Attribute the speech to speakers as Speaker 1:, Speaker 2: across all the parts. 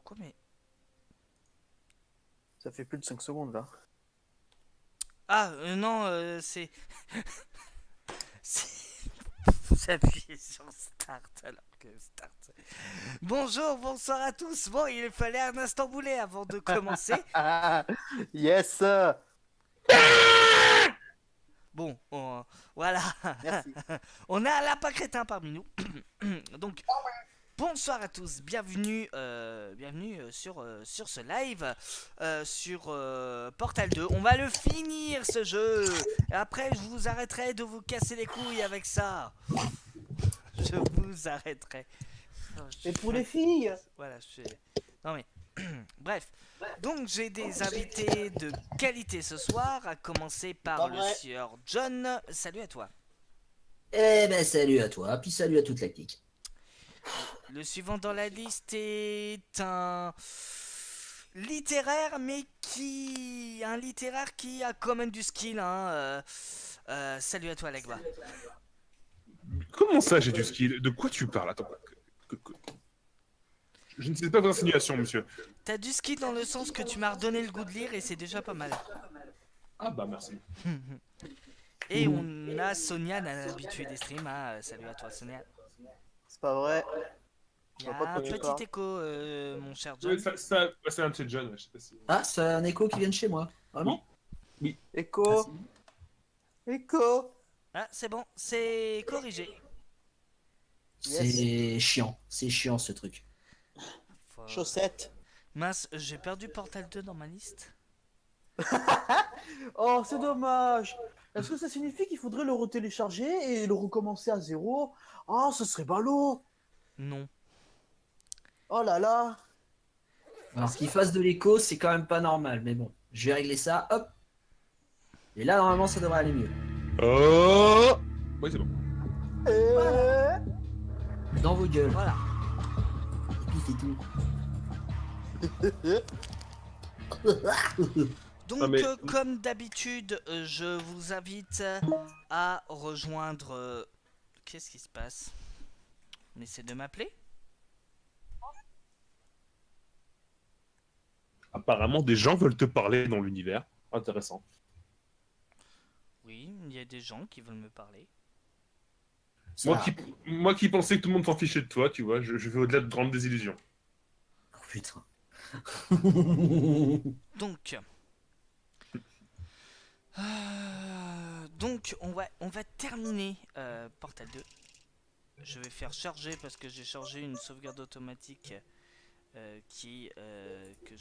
Speaker 1: Pourquoi mais...
Speaker 2: Ça fait plus de 5 secondes là.
Speaker 1: Ah, non, c'est... Vous appuyez sur Start alors que Start... Bonjour, bonsoir à tous. Bon, il fallait un instant bouler avant de commencer.
Speaker 2: Yes.
Speaker 1: Bon, voilà.
Speaker 2: Merci.
Speaker 1: On a un lapin crétin parmi nous. Donc, bonsoir à tous. Bienvenue, sur ce live, sur Portal 2. On va le finir ce jeu. Et après, je vous arrêterai de vous casser les couilles avec ça. Je vous arrêterai.
Speaker 2: Et pour les filles.
Speaker 1: Voilà, je suis... Non mais... Bref. Donc j'ai des invités de qualité ce soir, à commencer par le sieur John. Salut à toi.
Speaker 3: Eh ben salut à toi, puis salut à toute la clique.
Speaker 1: Le suivant dans la liste est un littéraire, mais qui... Un littéraire qui a quand même du skill, hein. Salut à toi, Legba.
Speaker 4: Comment ça, j'ai du skill? De quoi tu parles? Attends. Je ne sais pas vos insinuations, monsieur.
Speaker 1: T'as du skill dans le sens que tu m'as redonné le goût de lire et c'est déjà pas mal.
Speaker 4: Ah bah merci.
Speaker 1: Et on a Sonia, l'habituée des streams. Hein. Salut à toi, Sonia.
Speaker 2: C'est pas vrai.
Speaker 1: Il y a un petit écho, mon cher John.
Speaker 4: Ouais, c'est un petit John, je sais pas si...
Speaker 3: Ah, c'est un écho qui vient de chez moi. Vraiment?
Speaker 4: Oui.
Speaker 2: Écho. Écho.
Speaker 1: Ah, c'est bon, c'est corrigé.
Speaker 3: C'est chiant ce truc.
Speaker 2: Chaussette.
Speaker 1: Mince, j'ai perdu Portal 2 dans ma liste.
Speaker 2: Oh, c'est dommage. Est-ce que ça signifie qu'il faudrait le retélécharger et le recommencer à zéro? Ah, ce serait ballot.
Speaker 1: Non.
Speaker 2: Oh là là.
Speaker 3: Alors qu'il fasse de l'écho, c'est quand même pas normal, mais bon, je vais régler ça, hop. Et là, normalement, ça devrait aller mieux.
Speaker 4: Oh oui, c'est bon.
Speaker 3: Dans vos gueules.
Speaker 1: Voilà.
Speaker 3: Et puis c'est tout.
Speaker 1: Donc,
Speaker 4: Ah, mais-
Speaker 1: comme d'habitude, je vous invite à rejoindre. Qu'est-ce qui se passe? On essaie de m'appeler?
Speaker 4: Apparemment, des gens veulent te parler dans l'univers. Intéressant.
Speaker 1: Oui, il y a des gens qui veulent me parler.
Speaker 4: Moi qui pensais que tout le monde s'en fichait de toi, tu vois, je vais au-delà de grandes désillusions.
Speaker 3: Oh putain.
Speaker 1: Donc, on va terminer Portal 2. Je vais faire charger parce que j'ai chargé une sauvegarde automatique que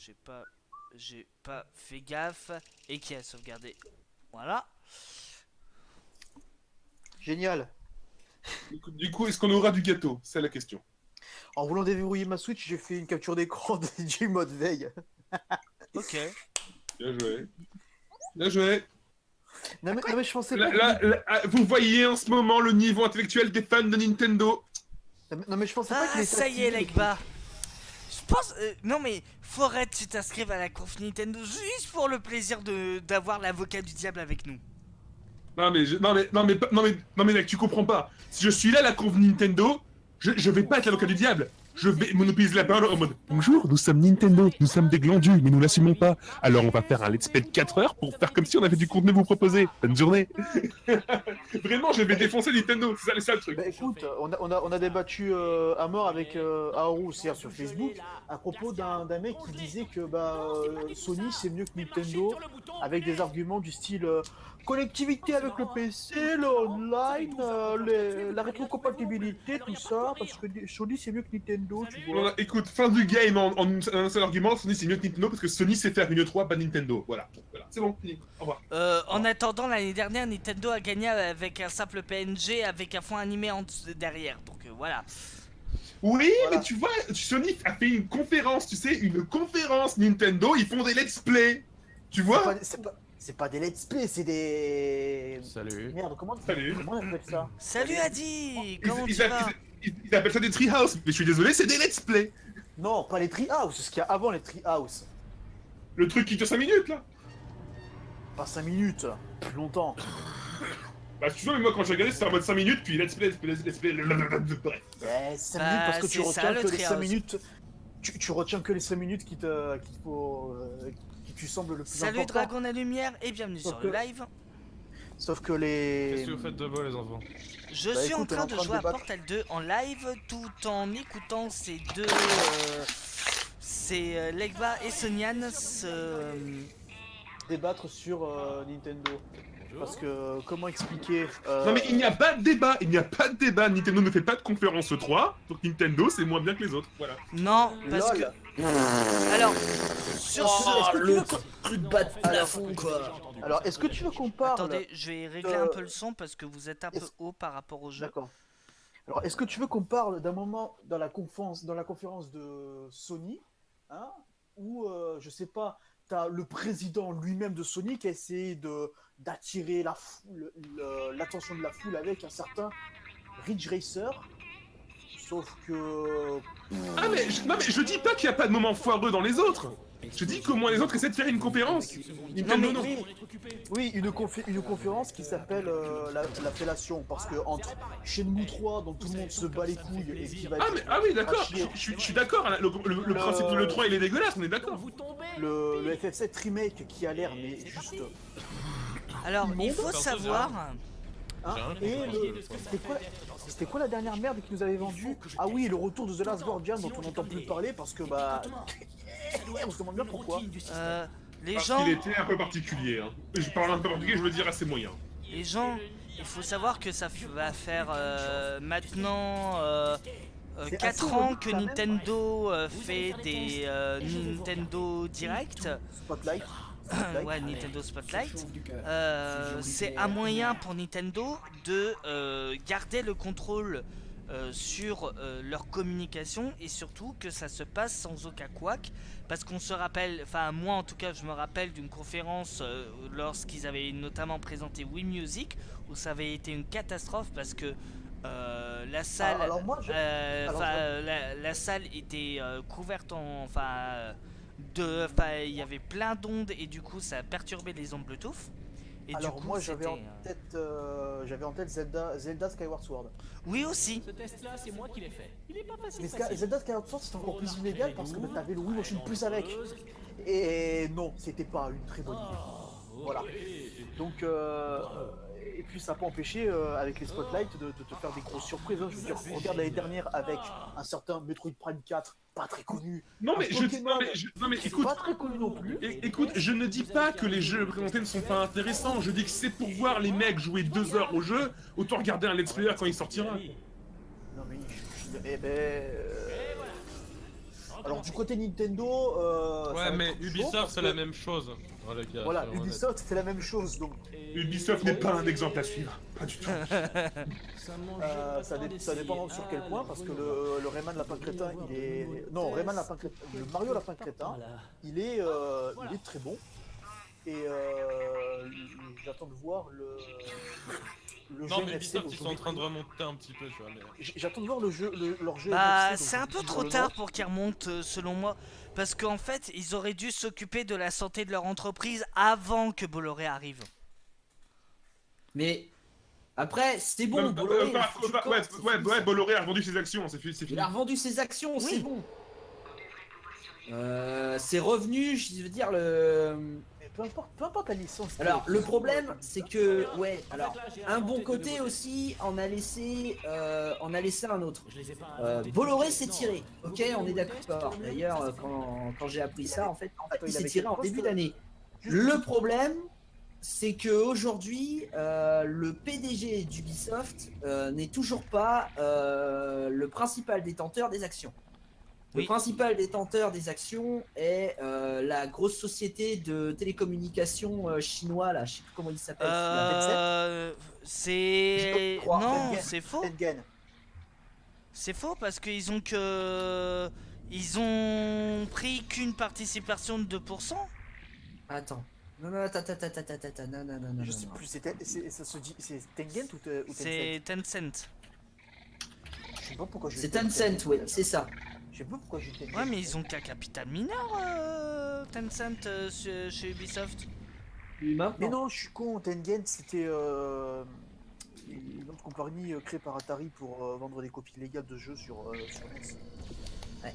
Speaker 1: j'ai pas fait gaffe et qui a sauvegardé. Voilà.
Speaker 2: Génial.
Speaker 4: Du coup, est-ce qu'on aura du gâteau? C'est la question.
Speaker 2: En voulant déverrouiller ma Switch, j'ai fait une capture d'écran du mode veille.
Speaker 1: Ok.
Speaker 4: Bien joué. Bien joué.
Speaker 2: Non mais je pensais
Speaker 4: Là,
Speaker 2: pas.
Speaker 4: vous voyez en ce moment le niveau intellectuel des fans de Nintendo.
Speaker 2: Non mais je pensais pas qu'il
Speaker 1: Ah,
Speaker 2: était
Speaker 1: ça y est,
Speaker 2: activé.
Speaker 1: Legba. Je pense. Non, mais faudrait que tu t'inscrives à la conf Nintendo juste pour le plaisir d'avoir l'avocat du diable avec nous.
Speaker 4: Non mais mec, tu comprends pas. Si je suis là à la conf Nintendo, je vais pas être l'avocat du diable. Je vais monopoliser la parole en mode bonjour, nous sommes Nintendo, nous sommes des glandus, mais nous l'assumons pas. Alors on va faire un let's play de 4 heures pour faire comme si on avait du contenu à vous proposer. Bonne journée. Vraiment, je vais défoncer Nintendo, c'est ça le truc.
Speaker 2: Bah écoute, on a débattu à mort avec Aoru c'est-à-dire sur Facebook à propos d'un mec qui disait que Sony c'est mieux que Nintendo avec des arguments du style connectivité avec le PC, le online, la rétrocompatibilité, tout ça, parce que Sony c'est mieux que Nintendo, tu vois.
Speaker 4: Écoute, fin du game en un seul argument, Sony c'est mieux que Nintendo parce que Sony sait faire une 3, pas Nintendo. Voilà, c'est bon, fini. Au revoir.
Speaker 1: En attendant, l'année dernière, Nintendo a gagné avec un simple PNG avec un fond animé derrière. Donc voilà.
Speaker 4: Oui,
Speaker 2: Voilà.
Speaker 4: mais tu vois, Sony a fait une conférence, tu sais, une conférence Nintendo, ils font des let's play. Tu vois?
Speaker 2: C'est pas des let's play, c'est des...
Speaker 5: Salut.
Speaker 2: Merde,
Speaker 4: Salut.
Speaker 2: comment on appelle ça?
Speaker 1: Salut Adi, comment
Speaker 4: Ils
Speaker 1: tu vas?
Speaker 4: appellent ça des treehouse, mais je suis désolé, c'est des let's play.
Speaker 2: Non, pas les Treehouse, c'est ce qu'il y a avant les Treehouse.
Speaker 4: Le truc qui dure 5 minutes là.
Speaker 2: Pas 5 minutes, plus longtemps.
Speaker 4: Bah tu vois, mais moi quand j'ai regardé c'était en mode 5 minutes, puis let's play, bref.
Speaker 2: 5
Speaker 1: Bah,
Speaker 2: minutes parce que tu
Speaker 1: c'est ça,
Speaker 2: retiens
Speaker 1: le
Speaker 2: que les 5
Speaker 1: Treehouse.
Speaker 2: minutes. Tu retiens que les 5 minutes qui tu semblent le plus
Speaker 1: Salut
Speaker 2: important.
Speaker 1: Dragon la Lumière et bienvenue
Speaker 2: Sauf
Speaker 1: sur
Speaker 2: que-
Speaker 1: le live.
Speaker 2: Sauf que les.
Speaker 5: Qu'est-ce que vous faites de beau, les enfants?
Speaker 1: Je
Speaker 2: Bah,
Speaker 1: suis en
Speaker 2: écoute, on est
Speaker 1: train
Speaker 2: en
Speaker 1: de
Speaker 2: train de
Speaker 1: jouer à
Speaker 2: débattre.
Speaker 1: Portal 2 en live tout en écoutant ces deux. C'est Legba et Sonian
Speaker 2: Débattre sur Nintendo. Parce que comment expliquer
Speaker 4: Non mais il n'y a pas de débat, Nintendo ne fait pas de conférence 3, donc Nintendo c'est moins bien que les autres, voilà.
Speaker 1: Non, parce
Speaker 2: LOL.
Speaker 1: que. Alors, sur ce.
Speaker 2: Est-ce que tu veux qu'on-
Speaker 3: Plus de batte à fond, quoi.
Speaker 2: Alors, est-ce que tu veux qu'on parle
Speaker 1: Attendez, je vais régler un peu le son parce que vous êtes un peu
Speaker 2: est-ce-
Speaker 1: haut par rapport au jeu.
Speaker 2: D'accord. Alors, est-ce que tu veux qu'on parle d'un moment dans la conférence de Sony, hein, où je sais pas, t'as le président lui-même de Sony qui a essayé d'attirer l'attention de la foule avec un certain Ridge Racer, sauf que
Speaker 4: Ah mais je dis pas qu'il n'y a pas de moment foireux dans les autres. Je dis qu'au moins les autres essaient de faire une conférence. Nintendo non.
Speaker 2: oui, une conférence qui s'appelle la fellation, parce que entre Shenmue 3 dont tout le monde se bat les couilles et qui va être
Speaker 4: Ah oui d'accord,
Speaker 2: chier.
Speaker 4: je suis d'accord, hein, le principe de l'E3 il est dégueulasse, on est d'accord.
Speaker 2: le FF7 remake qui a l'air mais juste
Speaker 1: Alors, il faut
Speaker 2: Immonde.
Speaker 1: savoir.
Speaker 2: hein, et c'était quoi la dernière merde qu'ils nous avaient vendu? Ah oui, le retour de The Last Guardian dont on n'entend plus parler parce que on se demande bien pourquoi.
Speaker 1: Les
Speaker 4: Parce
Speaker 1: gens.
Speaker 4: qu'il était un peu particulier. Hein. Je parle un peu particulier, je veux dire assez moyen.
Speaker 1: Les gens, il faut savoir que ça va faire maintenant
Speaker 2: C'est
Speaker 1: 4
Speaker 2: assez
Speaker 1: ans
Speaker 2: logique,
Speaker 1: que
Speaker 2: quand même.
Speaker 1: Nintendo fait des Nintendo Direct.
Speaker 2: Spotlight.
Speaker 1: Ouais, Nintendo Spotlight. C'est un moyen pour Nintendo de garder le contrôle sur leur communication et surtout que ça se passe sans aucun couac. Parce qu'on se rappelle, enfin moi en tout cas je me rappelle d'une conférence lorsqu'ils avaient notamment présenté Wii Music où ça avait été une catastrophe parce que La salle,
Speaker 2: alors moi, alors,
Speaker 1: la salle était couverte il y avait plein d'ondes et du coup ça a perturbé les ondes Bluetooth. Et du
Speaker 2: alors
Speaker 1: coup,
Speaker 2: moi
Speaker 1: c'était.
Speaker 2: j'avais en tête Zelda Skyward Sword.
Speaker 1: Oui aussi.
Speaker 5: Ce test-là, c'est moi qui l'ai fait. Il est pas facile.
Speaker 2: Mais
Speaker 5: facile.
Speaker 2: Zelda Skyward Sword c'était encore plus illégal parce que t'avais le Wii Motion Plus avec. Et non, c'était pas une très bonne idée. Voilà. Donc, et puis ça n'a pas empêché avec les spotlights de te faire des grosses surprises. Hein. Je veux dire, regarde l'année dernière avec un certain Metroid Prime 4, pas très connu.
Speaker 4: Non mais,
Speaker 2: Pokémon,
Speaker 4: non mais écoute,
Speaker 2: pas très connu non plus.
Speaker 4: écoute, je ne dis pas que les jeux présentés ne sont pas intéressants, je dis que c'est pour voir les mecs jouer 2 heures au jeu, autant regarder un let's player quand il sortira.
Speaker 2: Non mais, eh ben, alors du côté Nintendo, ça
Speaker 6: Ouais,
Speaker 2: va
Speaker 6: mais
Speaker 2: être chaud
Speaker 6: Ubisoft
Speaker 2: parce
Speaker 6: c'est
Speaker 2: que-
Speaker 6: la même chose. Voilà, les gars,
Speaker 2: Voilà,
Speaker 6: soyons honnêtes.
Speaker 2: Ubisoft c'est la même chose, donc
Speaker 4: Ubisoft n'est pas un exemple à suivre, pas du tout.
Speaker 2: ça dépend sur quel point, parce que le Rayman Lapin Crétin, il est... Non, Rayman Lapin Crétin, le Mario Lapin Crétin, il est très bon. Et j'attends de voir le
Speaker 6: Non,
Speaker 2: jeu
Speaker 6: mais
Speaker 2: NFC.
Speaker 6: Ubisoft ils sont en train de remonter un petit peu, tu vois. Mais...
Speaker 2: J'attends de voir leur jeu
Speaker 1: Bah,
Speaker 2: NFC.
Speaker 1: c'est un peu trop tard pour qu'ils remontent, selon moi. Parce qu'en fait, ils auraient dû s'occuper de la santé de leur entreprise avant que Bolloré arrive.
Speaker 3: Mais après, c'est bon.
Speaker 4: Non,
Speaker 3: Bolloré, il a foutu le camp, c'est fini, ça.
Speaker 4: Bolloré a revendu ses actions, c'est
Speaker 3: Il
Speaker 4: fini.
Speaker 3: a revendu ses actions, c'est bon. C'est revenu, je veux dire,
Speaker 2: Mais peu importe la licence.
Speaker 3: Alors, le problème, c'est que, ouais, alors, un bon côté aussi, on a laissé un autre. Bolloré s'est tiré, ok, on est d'accord. D'ailleurs, quand j'ai appris ça, en fait, il s'est tiré en début d'année. Le problème, c'est que aujourd'hui, le PDG d'Ubisoft n'est toujours pas le principal détenteur des actions. Le
Speaker 1: Oui.
Speaker 3: principal détenteur des actions est la grosse société de télécommunications chinois, là, je sais plus comment il s'appelle.
Speaker 1: C'est...
Speaker 3: Je crois.
Speaker 1: Non,
Speaker 2: Tengen.
Speaker 1: c'est faux.
Speaker 2: Tengen.
Speaker 1: C'est faux parce qu'ils ont que... Ils ont pris qu'une participation de 2%.
Speaker 3: Attends. Non, non.
Speaker 2: Je sais plus, ça se dit, c'est Tengen ou Tencent?
Speaker 1: C'est Tencent.
Speaker 2: Je sais pas pourquoi je
Speaker 3: C'est Tencent, oui, c'est ça.
Speaker 2: Je sais pas pourquoi j'ai Tengen.
Speaker 1: Ouais, mais ils ont qu'un capital mineur, Tencent, chez Ubisoft.
Speaker 2: Mais non, je suis con, Tengen c'était une autre compagnie créée par Atari pour vendre des copies illégales de jeux sur NES.
Speaker 3: Ouais.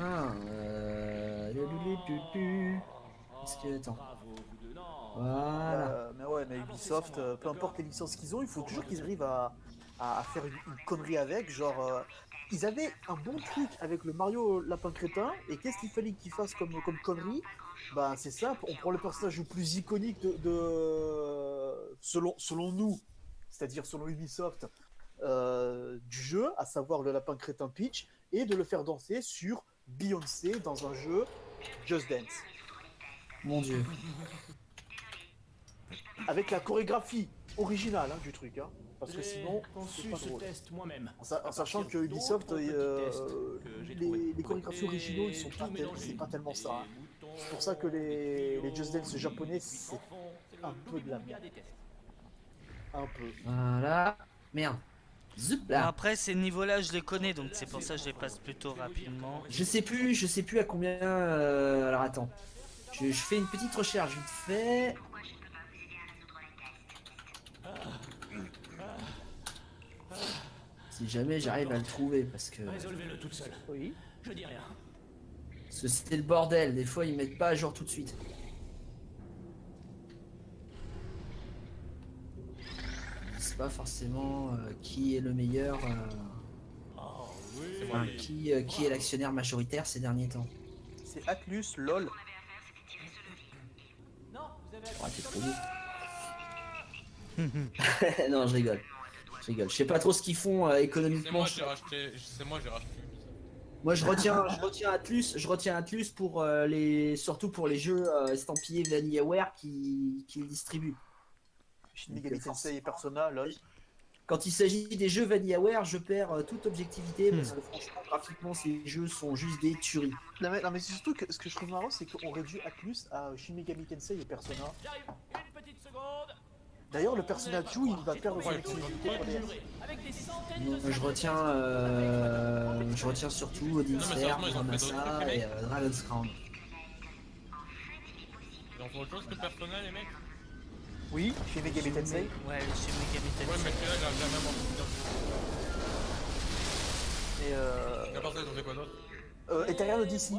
Speaker 3: Ah, Est-ce que... Attends. Voilà.
Speaker 2: Mais ouais, mais Ubisoft, peu importe les licences qu'ils ont, il faut toujours qu'ils arrivent à faire une connerie avec. Genre, ils avaient un bon truc avec le Mario Lapin Crétin, et qu'est-ce qu'il fallait qu'ils fassent comme connerie? Bah, c'est simple, on prend le personnage le plus iconique selon nous, c'est-à-dire selon Ubisoft, du jeu, à savoir le Lapin Crétin Peach, et de le faire danser sur Beyoncé dans un jeu Just Dance.
Speaker 3: Mon dieu.
Speaker 2: Avec la chorégraphie originale du truc, hein, parce que sinon, c'est pas drôle.
Speaker 5: moi-même.
Speaker 2: En sachant que Ubisoft, les chorégraphies originaux, ils sont c'est pas tellement ça. Hein. C'est pour ça que les Just Dance japonais, c'est un peu de la merde. Un peu.
Speaker 3: Voilà. Merde. Zup,
Speaker 1: Bon,
Speaker 3: là.
Speaker 1: après, ces niveaux-là, je les connais, donc c'est pour ça que je les passe plutôt rapidement.
Speaker 3: Je sais plus à combien... Alors attends. Je fais une petite recherche vite fait. Si jamais j'arrive à le trouver, parce que
Speaker 5: Résolvez-le toute seule.
Speaker 2: Oui.
Speaker 5: Je dis rien.
Speaker 3: c'était le bordel. Des fois, ils mettent pas à jour tout de suite. Ils disent pas forcément qui est le meilleur, enfin, qui est l'actionnaire majoritaire ces derniers temps.
Speaker 2: C'est Atlus, LOL.
Speaker 3: Oh, t'es trop vieux. Non, je rigole. Je sais pas trop ce qu'ils font
Speaker 6: C'est
Speaker 3: économiquement.
Speaker 6: moi j'ai racheté Ubisoft.
Speaker 3: Moi, je retiens Atlus pour surtout pour les jeux estampillés Vanillaware qui les distribuent.
Speaker 2: Shin Megami Tensei et Persona, LOL.
Speaker 3: Quand il s'agit des jeux Vanillaware, je perds toute objectivité parce que franchement, graphiquement, ces jeux sont juste des tueries.
Speaker 2: Non mais c'est surtout que ce que je trouve marrant, c'est qu'on réduit Atlus à Shin Megami Tensei et Persona.
Speaker 5: J'arrive. Une petite seconde.
Speaker 2: D'ailleurs, le personnage Ju, il va perdre son exclusivité pour DS.
Speaker 3: Je retiens surtout Odin Sphere,
Speaker 6: sérieusement, ils ont fait d'autres
Speaker 3: Ramassa
Speaker 6: trucs, les
Speaker 3: et
Speaker 6: mecs.
Speaker 3: Dragon's Crown.
Speaker 6: Ils en font autre chose que Persona, les mecs.
Speaker 2: Oui, chez Megami Tensei.
Speaker 1: Ouais, chez Megami
Speaker 6: Ouais,
Speaker 1: Tensei.
Speaker 6: mais celui-là, il a jamais en
Speaker 2: Et
Speaker 6: À part ça, ils ont fait quoi d'autre?
Speaker 2: Ethereum Odyssey.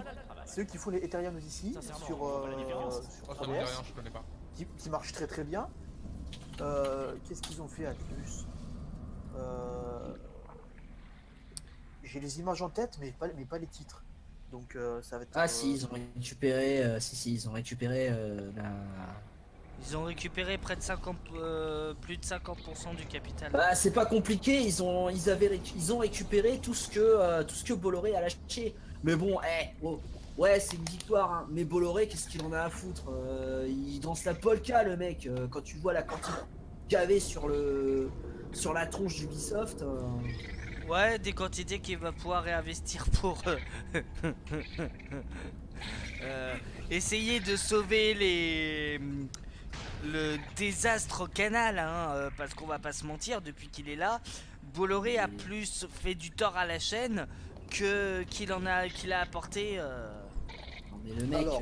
Speaker 2: C'est eux qui font les Ethereum Odyssey sur
Speaker 6: Oh, ça me dit
Speaker 2: 3DS,
Speaker 6: rien, je connais pas.
Speaker 2: qui marche très très bien. Qu'est-ce qu'ils ont fait à plus J'ai les images en tête, mais pas les titres. Donc ça va être.
Speaker 3: Ah si, ils ont récupéré, ils ont récupéré la...
Speaker 1: Ils ont récupéré près de 50, plus de 50% du capital.
Speaker 3: Bah c'est pas compliqué, ils ont récupéré tout ce que Bolloré a lâché. Mais bon, ouais c'est une victoire, hein. Mais Bolloré, qu'est-ce qu'il en a à foutre? Il danse la polka le mec. Quand tu vois la quantité qu'il y avait sur la tronche d'Ubisoft.
Speaker 1: Ouais, des quantités qu'il va pouvoir réinvestir pour essayer de sauver le désastre au canal, hein, parce qu'on va pas se mentir, depuis qu'il est là, Bolloré a plus fait du tort à la chaîne qu'il a apporté.
Speaker 3: Non, mais
Speaker 2: Alors.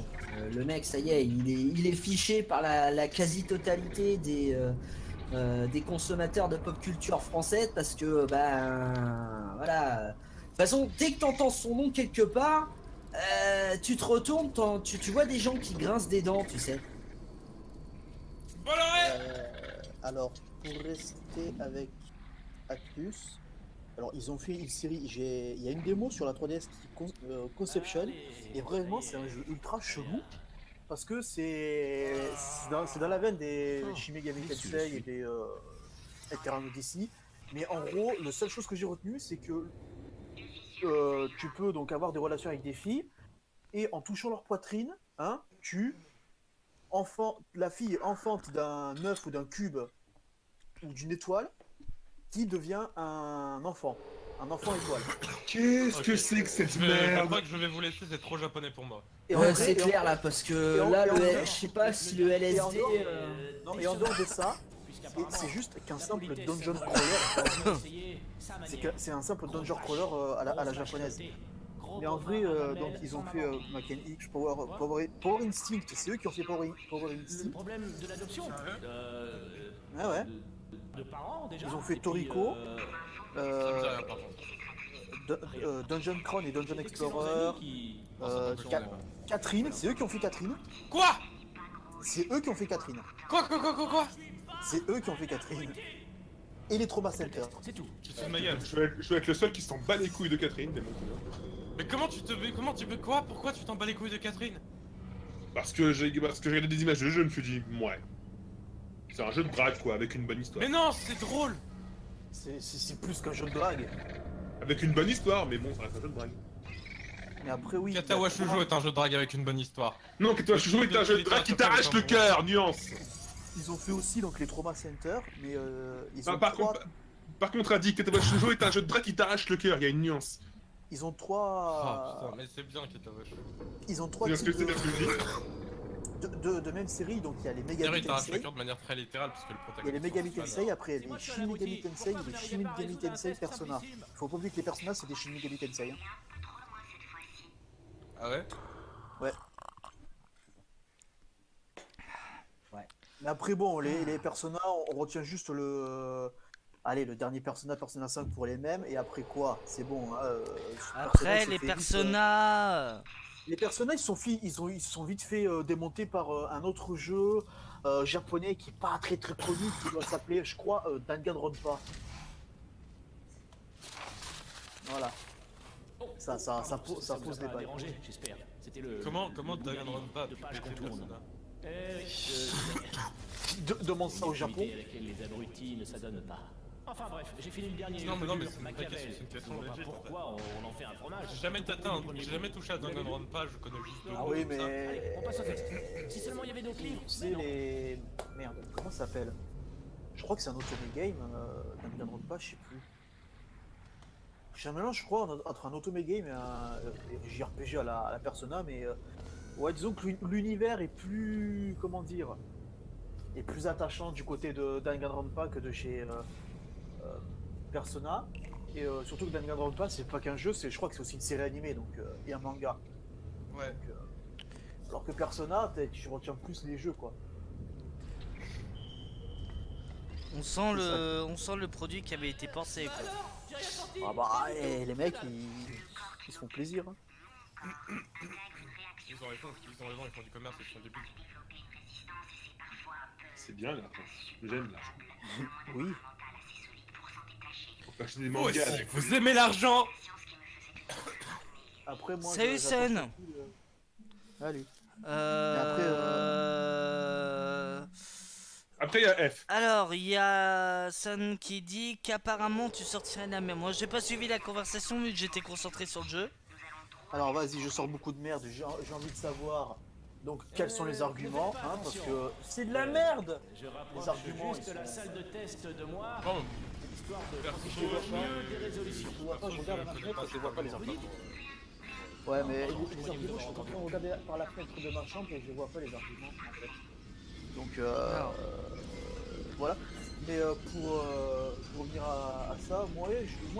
Speaker 3: le mec, ça y est, il est fiché par la quasi-totalité des consommateurs de pop culture française parce que, ben, voilà. De toute façon, dès que t'entends son nom quelque part, tu te retournes, tu vois des gens qui grincent des dents, tu sais.
Speaker 2: Alors, pour rester avec Atlus, alors ils ont fait une série. Il y a une démo sur la 3DS qui Conception, et vraiment c'est un jeu ultra chelou parce que c'est dans la veine des Shin Megami Tensei et des Ethereum Odyssey. Mais en gros, la seule chose que j'ai retenue, c'est que tu peux donc avoir des relations avec des filles et en touchant leur poitrine, hein, la fille enfante d'un œuf ou d'un cube ou d'une étoile qui devient un enfant étoile.
Speaker 4: Qu'est-ce
Speaker 6: Ok.
Speaker 4: que c'est que cette
Speaker 6: Je
Speaker 4: merde?
Speaker 6: crois que je vais vous laisser, c'est trop japonais pour moi.
Speaker 2: Et
Speaker 3: Ouais,
Speaker 2: en vrai-
Speaker 3: c'est
Speaker 2: et en-
Speaker 3: clair là, parce que
Speaker 2: et en-
Speaker 3: là,
Speaker 2: et en dehors-
Speaker 3: je sais pas si le LSD.
Speaker 2: et en dehors de ça, c'est juste qu'un simple dungeon crawler. C'est un simple dungeon crawler à la japonaise. Mais en vrai, donc ils ont fait Maken X, Power Instinct, c'est eux qui ont fait Power
Speaker 5: Le
Speaker 2: Instinct.
Speaker 5: problème de l'adoption.
Speaker 2: Ah ouais.
Speaker 5: De parents déjà.
Speaker 2: Ils ont fait
Speaker 5: Et puis,
Speaker 2: Toriko,
Speaker 6: Ça me dit rien, par contre.
Speaker 2: Dungeon Crown et Dungeon
Speaker 5: d'excellents
Speaker 2: Explorer,
Speaker 5: amis qui-
Speaker 6: Non, ça peut changer, ouais.
Speaker 2: Catherine, c'est eux qui ont fait Catherine.
Speaker 6: Quoi?
Speaker 2: C'est eux qui ont fait Catherine.
Speaker 6: Quoi?
Speaker 2: C'est eux qui ont fait Catherine. Et les Trauma Center.
Speaker 5: C'est tout.
Speaker 6: Tu te fous de ma gueule.
Speaker 4: Je vais être le seul qui s'en bat les couilles de Catherine, des
Speaker 6: Mais comment tu peux quoi? Pourquoi tu t'en bats les couilles de Catherine?
Speaker 4: parce que j'ai regardé des images de jeu, je me suis dit, ouais. C'est un jeu de drague, quoi, avec une bonne histoire.
Speaker 6: Mais non, c'est drôle.
Speaker 2: C'est plus qu'un jeu de drague.
Speaker 4: Avec une bonne histoire, mais bon, ça reste un jeu de drague.
Speaker 2: Mais après, oui.
Speaker 6: Katawa Shoujo est un jeu de drague avec une bonne histoire.
Speaker 4: Non, que toi, je joue est un jeu de drague qui t'arrache le cœur, nuance.
Speaker 2: Ils ont fait aussi donc les Trauma Center, mais ils
Speaker 4: Ah,
Speaker 2: ont
Speaker 4: par contre, a dit que Katawa Shoujo est un jeu de drague qui t'arrache le cœur, il y a une nuance.
Speaker 2: ils ont
Speaker 6: Oh
Speaker 2: trois,
Speaker 6: putain, mais c'est bien Katawa Shoujo.
Speaker 2: ils ont trois
Speaker 4: C'est bien ce
Speaker 2: types
Speaker 4: que c'est, bien ce que je dis.
Speaker 2: de même série. Donc il y a les
Speaker 6: D'ailleurs,
Speaker 2: Megami
Speaker 6: il t'arrache le
Speaker 2: Tensei,
Speaker 6: cœur de manière très littérale parce que le
Speaker 2: il y a
Speaker 6: protagoniste.
Speaker 2: les Megami
Speaker 6: principal,
Speaker 2: Tensei, après les
Speaker 5: moi, je suis
Speaker 2: Shin
Speaker 5: un
Speaker 2: Megami
Speaker 5: abruti.
Speaker 2: Tensei et
Speaker 5: Pourquoi
Speaker 2: les
Speaker 5: vous
Speaker 2: Shin
Speaker 5: n'arrivez pas à
Speaker 2: Megami
Speaker 5: résoudre
Speaker 2: Tensei
Speaker 5: cette
Speaker 2: Persona.
Speaker 5: simplissime
Speaker 2: Faut pas oublier que les Persona c'est des Shin Megami Tensei. Hein.
Speaker 6: Ah ouais?
Speaker 2: Mais après bon, les Persona, on retient juste allez, le dernier Persona 5 pour les mêmes, et après quoi? C'est bon. Hein,
Speaker 1: Après,
Speaker 2: Persona,
Speaker 1: les
Speaker 2: c'est fait vite,
Speaker 1: personnages.
Speaker 2: les personnages ils sont vite fait démonter par un autre jeu japonais qui est pas très très connu, qui doit s'appeler, je crois, Danganronpa. Voilà. Ça pose
Speaker 5: des
Speaker 2: débat.
Speaker 5: J'espère. C'était le.
Speaker 6: Comment
Speaker 5: le
Speaker 6: Danganronpa
Speaker 5: de
Speaker 6: peut
Speaker 5: page
Speaker 6: péter
Speaker 5: qu'on tourne.
Speaker 6: Persona?
Speaker 2: Demande ça au Japon.
Speaker 5: Avec lesquelles les abrutis ne s'adonnent pas. Enfin bref, j'ai fini le dernier.
Speaker 6: Non, mais
Speaker 5: volume,
Speaker 6: c'est une vraie
Speaker 5: Machiavel.
Speaker 6: question, c'est une question
Speaker 5: Je vois pas
Speaker 6: légitime,
Speaker 5: pourquoi on en fait un fromage.
Speaker 6: J'ai jamais touché à Danganronpa, je connais juste deux
Speaker 2: Ah
Speaker 6: mots
Speaker 2: oui,
Speaker 6: comme ça.
Speaker 2: mais
Speaker 5: Allez, on passe au texte. Si seulement il y avait d'autres livres.
Speaker 2: tu sais les merde, comment ça s'appelle? Je crois que c'est un Otome Game, Danganronpa, je sais plus. J'ai un mélange, je crois, entre un Otome Game et un JRPG à la Persona, mais ouais, disons que l'univers est plus, comment dire, est plus attachant du côté de Danganronpa que de chez Persona. Et surtout que Danganronpa, c'est pas qu'un jeu, je crois que c'est aussi une série animée, donc et un manga.
Speaker 6: Ouais.
Speaker 2: Donc, alors que Persona, tu retiens plus les jeux, quoi.
Speaker 1: On sent le produit qui avait été pensé, quoi.
Speaker 2: Ah bah, les mecs, ils se font plaisir. Hein.
Speaker 6: Ils ont raison, ils font du commerce, ils font du but.
Speaker 4: C'est bien là. J'aime là.
Speaker 2: Oui.
Speaker 4: Faut pas acheter des
Speaker 6: Vous
Speaker 4: mangas.
Speaker 6: aussi, vous aimez l'argent.
Speaker 2: Après, moi,
Speaker 1: Salut
Speaker 2: j'attends
Speaker 1: Sun.
Speaker 2: surtout, Allez.
Speaker 4: Après, il y a F.
Speaker 1: Alors, il y a Sun qui dit qu'apparemment tu sortirais de la mer. Moi, j'ai pas suivi la conversation vu que j'étais concentré sur le jeu.
Speaker 2: Alors vas-y, je sors beaucoup de merde, j'ai envie de savoir donc quels sont les arguments, hein, parce que c'est de la merde.
Speaker 5: Je
Speaker 2: Les
Speaker 5: rapproche
Speaker 2: arguments,
Speaker 5: juste
Speaker 2: ils
Speaker 5: la
Speaker 2: sont-
Speaker 5: salle de test de moi,
Speaker 6: Oh,
Speaker 5: histoire de
Speaker 6: perso,
Speaker 5: profiter au mieux des résolutions.
Speaker 2: Je vois pas, je regarde ma fenêtre, je vois pas les arguments. Ouais, mais les arguments, je suis en train de regarder par la fenêtre de ma chambre et je vois pas les arguments en fait. Donc voilà. Mais pour revenir à ça, moi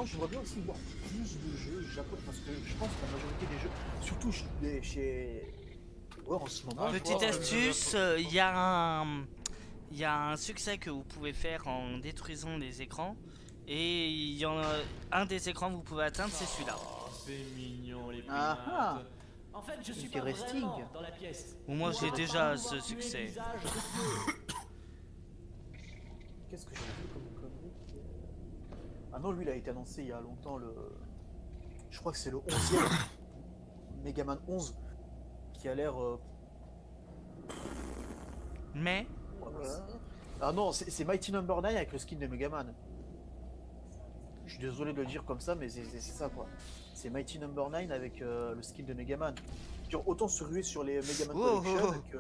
Speaker 2: j'aimerais bien aussi voir plus de jeux japonais parce que je pense que la majorité des jeux, surtout chez ouais, en ce moment.
Speaker 1: Petite
Speaker 2: quoi,
Speaker 1: astuce, il y a un succès que vous pouvez faire en détruisant les écrans. Et il y en a un des écrans que vous pouvez atteindre, c'est celui-là.
Speaker 5: Oh, c'est mignon les
Speaker 2: Ah ah.
Speaker 5: pinates. En fait, je suis pas
Speaker 2: Interesting.
Speaker 5: vraiment dans la pièce.
Speaker 1: Ou moi j'ai déjà ce succès.
Speaker 2: Qu'est-ce que j'ai vu comme connerie? Ah non, lui il a été annoncé il y a longtemps, je crois que c'est le 11e Megaman 11 qui a l'air
Speaker 1: Mais
Speaker 2: ah non, c'est Mighty Number 9 avec le skin de Megaman. Je suis désolé de le dire comme ça, mais c'est ça quoi. C'est Mighty Number 9 avec le skin de Megaman. Genre, autant se ruer sur les Megaman
Speaker 1: Oh,
Speaker 2: Collection
Speaker 1: oh,
Speaker 2: que...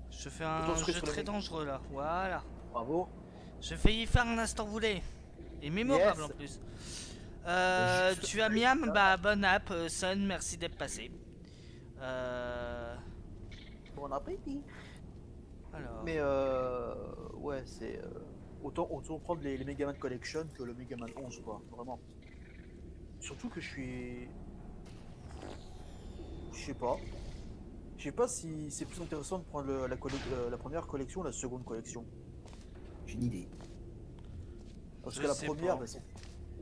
Speaker 1: je fais un
Speaker 2: Autant se ruer
Speaker 1: jeu
Speaker 2: sur les
Speaker 1: très
Speaker 2: mecs.
Speaker 1: dangereux là. Voilà.
Speaker 2: Bravo.
Speaker 1: J'ai failli faire un instant voulé. Et mémorable
Speaker 2: Yes.
Speaker 1: en plus. Tu as Miam, bah bonne app. Sun, merci d'être passé.
Speaker 2: Bon appétit.
Speaker 1: Alors.
Speaker 2: Mais ouais, c'est... autant prendre les Megaman Collection que le Megaman 11 quoi, vraiment. Surtout que je suis... Je sais pas si c'est plus intéressant de prendre la première collection ou la seconde collection.
Speaker 3: J'ai une idée.
Speaker 2: Parce
Speaker 1: Je
Speaker 2: que la
Speaker 1: sais
Speaker 2: première,
Speaker 1: pas.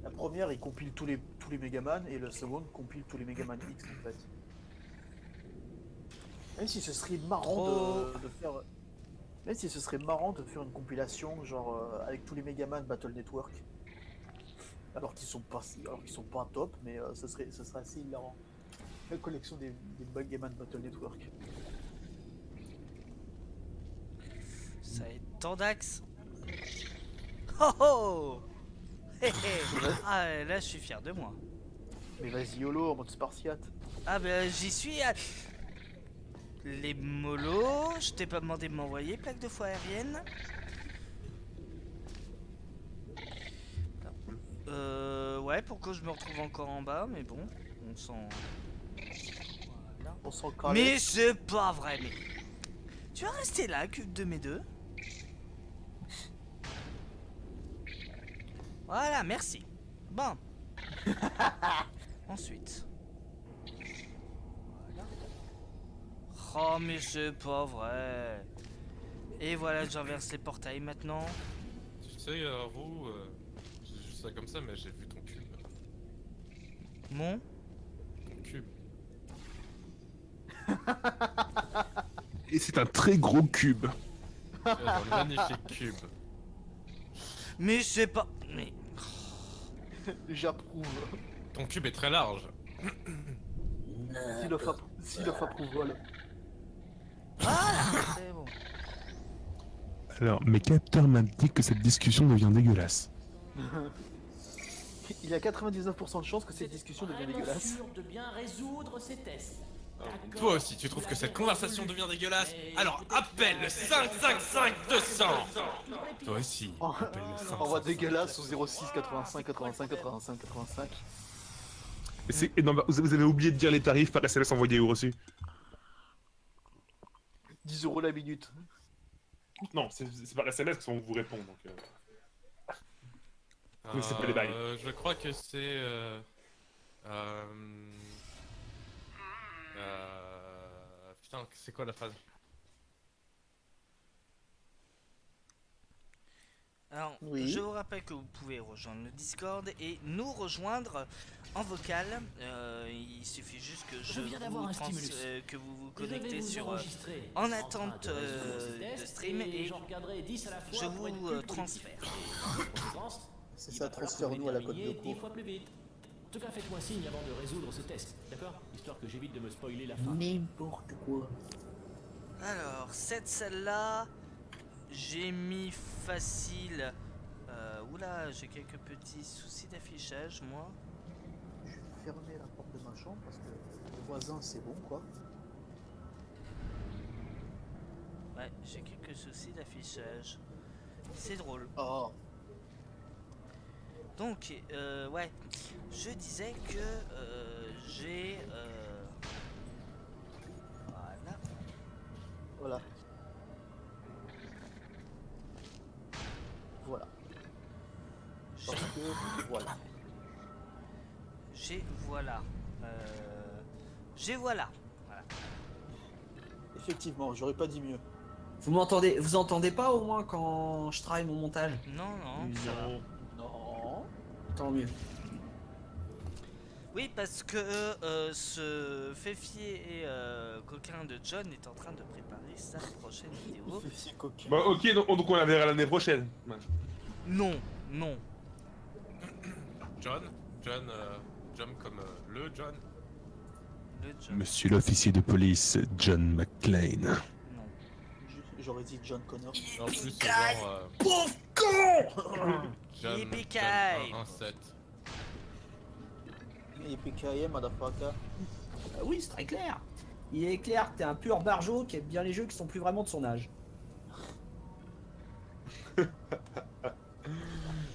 Speaker 2: la première, il compile tous les Megaman et la seconde compile tous les Megaman X en fait. Même si ce serait marrant de faire... Même si ce serait marrant de faire une compilation genre avec tous les Megaman Battle Network. Alors qu'ils sont pas top, mais ça serait assez hilarant. La collection des Megaman Battle Network.
Speaker 1: Ça va être Tandax. Oh oh. Hé, hé. Ah là je suis fier de moi.
Speaker 2: Mais vas-y YOLO en mode spartiate.
Speaker 1: Ah bah j'y suis. Les molos, je t'ai pas demandé de m'envoyer plaque de fois aérienne. Ouais, pourquoi je me retrouve encore en bas, mais bon, on s'en... Voilà.
Speaker 2: On s'en calme.
Speaker 1: Mais c'est pas vrai, mais... Tu vas rester là, cube de mes deux. Voilà, merci. Bon. Ensuite. Voilà. Oh, mais c'est pas vrai. Et voilà, j'inverse les portails maintenant.
Speaker 6: Tu sais, Roux, j'ai juste ça comme ça, mais j'ai vu ton cube.
Speaker 1: Mon
Speaker 6: Ton cube.
Speaker 4: Et c'est un très gros cube.
Speaker 6: Tu as un magnifique cube.
Speaker 1: Mais c'est pas... Mais...
Speaker 2: J'approuve.
Speaker 6: Ton cube est très large.
Speaker 2: Seal of approval.
Speaker 1: Ah, c'est bon.
Speaker 4: Alors, mes capteurs m'indiquent que cette discussion devient dégueulasse.
Speaker 2: Il y a 99% de chances que cette discussion devienne
Speaker 5: Vraiment
Speaker 2: dégueulasse.
Speaker 5: sûr de bien résoudre ces tests. D'accord.
Speaker 6: Toi aussi, tu trouves que cette conversation devient dégueulasse? Alors appelle le 555-200. Toi aussi,
Speaker 2: Oh,
Speaker 6: appelle le 555.
Speaker 2: Envoie dégueulasse au 06 85 85 85 85.
Speaker 4: Et non, bah, vous avez oublié de dire les tarifs par SMS envoyé ou reçu.
Speaker 2: 10 € la minute.
Speaker 4: Non, c'est par SMS qu'on vous répond, donc... Oui, c'est pas les bails.
Speaker 6: Je crois que c'est... Putain, c'est quoi la phrase?
Speaker 1: Alors,
Speaker 2: Oui.
Speaker 1: je vous rappelle que vous pouvez rejoindre le Discord et nous rejoindre en vocal. Il suffit juste que
Speaker 5: Je viens d'avoir un stimulus.
Speaker 1: que vous vous
Speaker 5: Je vais
Speaker 1: connectez
Speaker 5: vous
Speaker 1: sur
Speaker 5: enregistrer
Speaker 1: en
Speaker 5: train
Speaker 1: attente
Speaker 5: de résoudre ce
Speaker 1: de
Speaker 5: test
Speaker 1: stream et
Speaker 5: j'en regarderai 10 à la fois
Speaker 1: je
Speaker 5: pour être
Speaker 1: vous
Speaker 5: plus
Speaker 1: transfère.
Speaker 5: productif. En conséquence,
Speaker 2: C'est
Speaker 5: il
Speaker 2: ça,
Speaker 5: va falloir
Speaker 2: transfère-nous
Speaker 5: que vous
Speaker 2: à la Côte de
Speaker 5: déterminiez 10
Speaker 2: Cour.
Speaker 5: fois plus vite. En tout cas, faites-moi signe avant de résoudre ce test, d'accord? Histoire que j'évite de me spoiler la fin.
Speaker 3: N'importe quoi.
Speaker 1: Alors, cette salle-là, j'ai mis facile. Oula, j'ai quelques petits soucis d'affichage, moi.
Speaker 2: Je vais fermer la porte de ma chambre parce que le voisin, c'est bon, quoi.
Speaker 1: Ouais, j'ai quelques soucis d'affichage. C'est drôle.
Speaker 2: Oh,
Speaker 1: Donc, ouais, je disais que j'ai... voilà.
Speaker 2: voilà. Voilà.
Speaker 1: J'ai...
Speaker 2: Parce que, voilà.
Speaker 1: J'ai... Voilà. J'ai voilà. Voilà.
Speaker 2: Effectivement, j'aurais pas dit mieux.
Speaker 3: Vous entendez pas au moins quand je travaille mon montage?
Speaker 1: Non, non, ça va.
Speaker 2: Non.
Speaker 3: Tant mieux.
Speaker 1: Oui, parce que ce féfier et coquin de John est en train de préparer sa prochaine vidéo.
Speaker 2: C'est coquin.
Speaker 4: Bah ok, donc on la verra l'année prochaine. Ouais.
Speaker 1: Non, non.
Speaker 6: John comme le John.
Speaker 1: Le John.
Speaker 4: Monsieur l'officier de police, John McClane.
Speaker 1: Non.
Speaker 2: J'aurais dit John Connor.
Speaker 6: En plus, c'est genre...
Speaker 3: Pauvre con!
Speaker 6: John
Speaker 1: Yippee-ki-yay.
Speaker 6: 117.
Speaker 2: Yippee-ki-yay, motherfucker.
Speaker 3: Oui, c'est très clair. Il est clair que t'es un pur barjot qui aime bien les jeux qui sont plus vraiment de son âge.
Speaker 4: Oh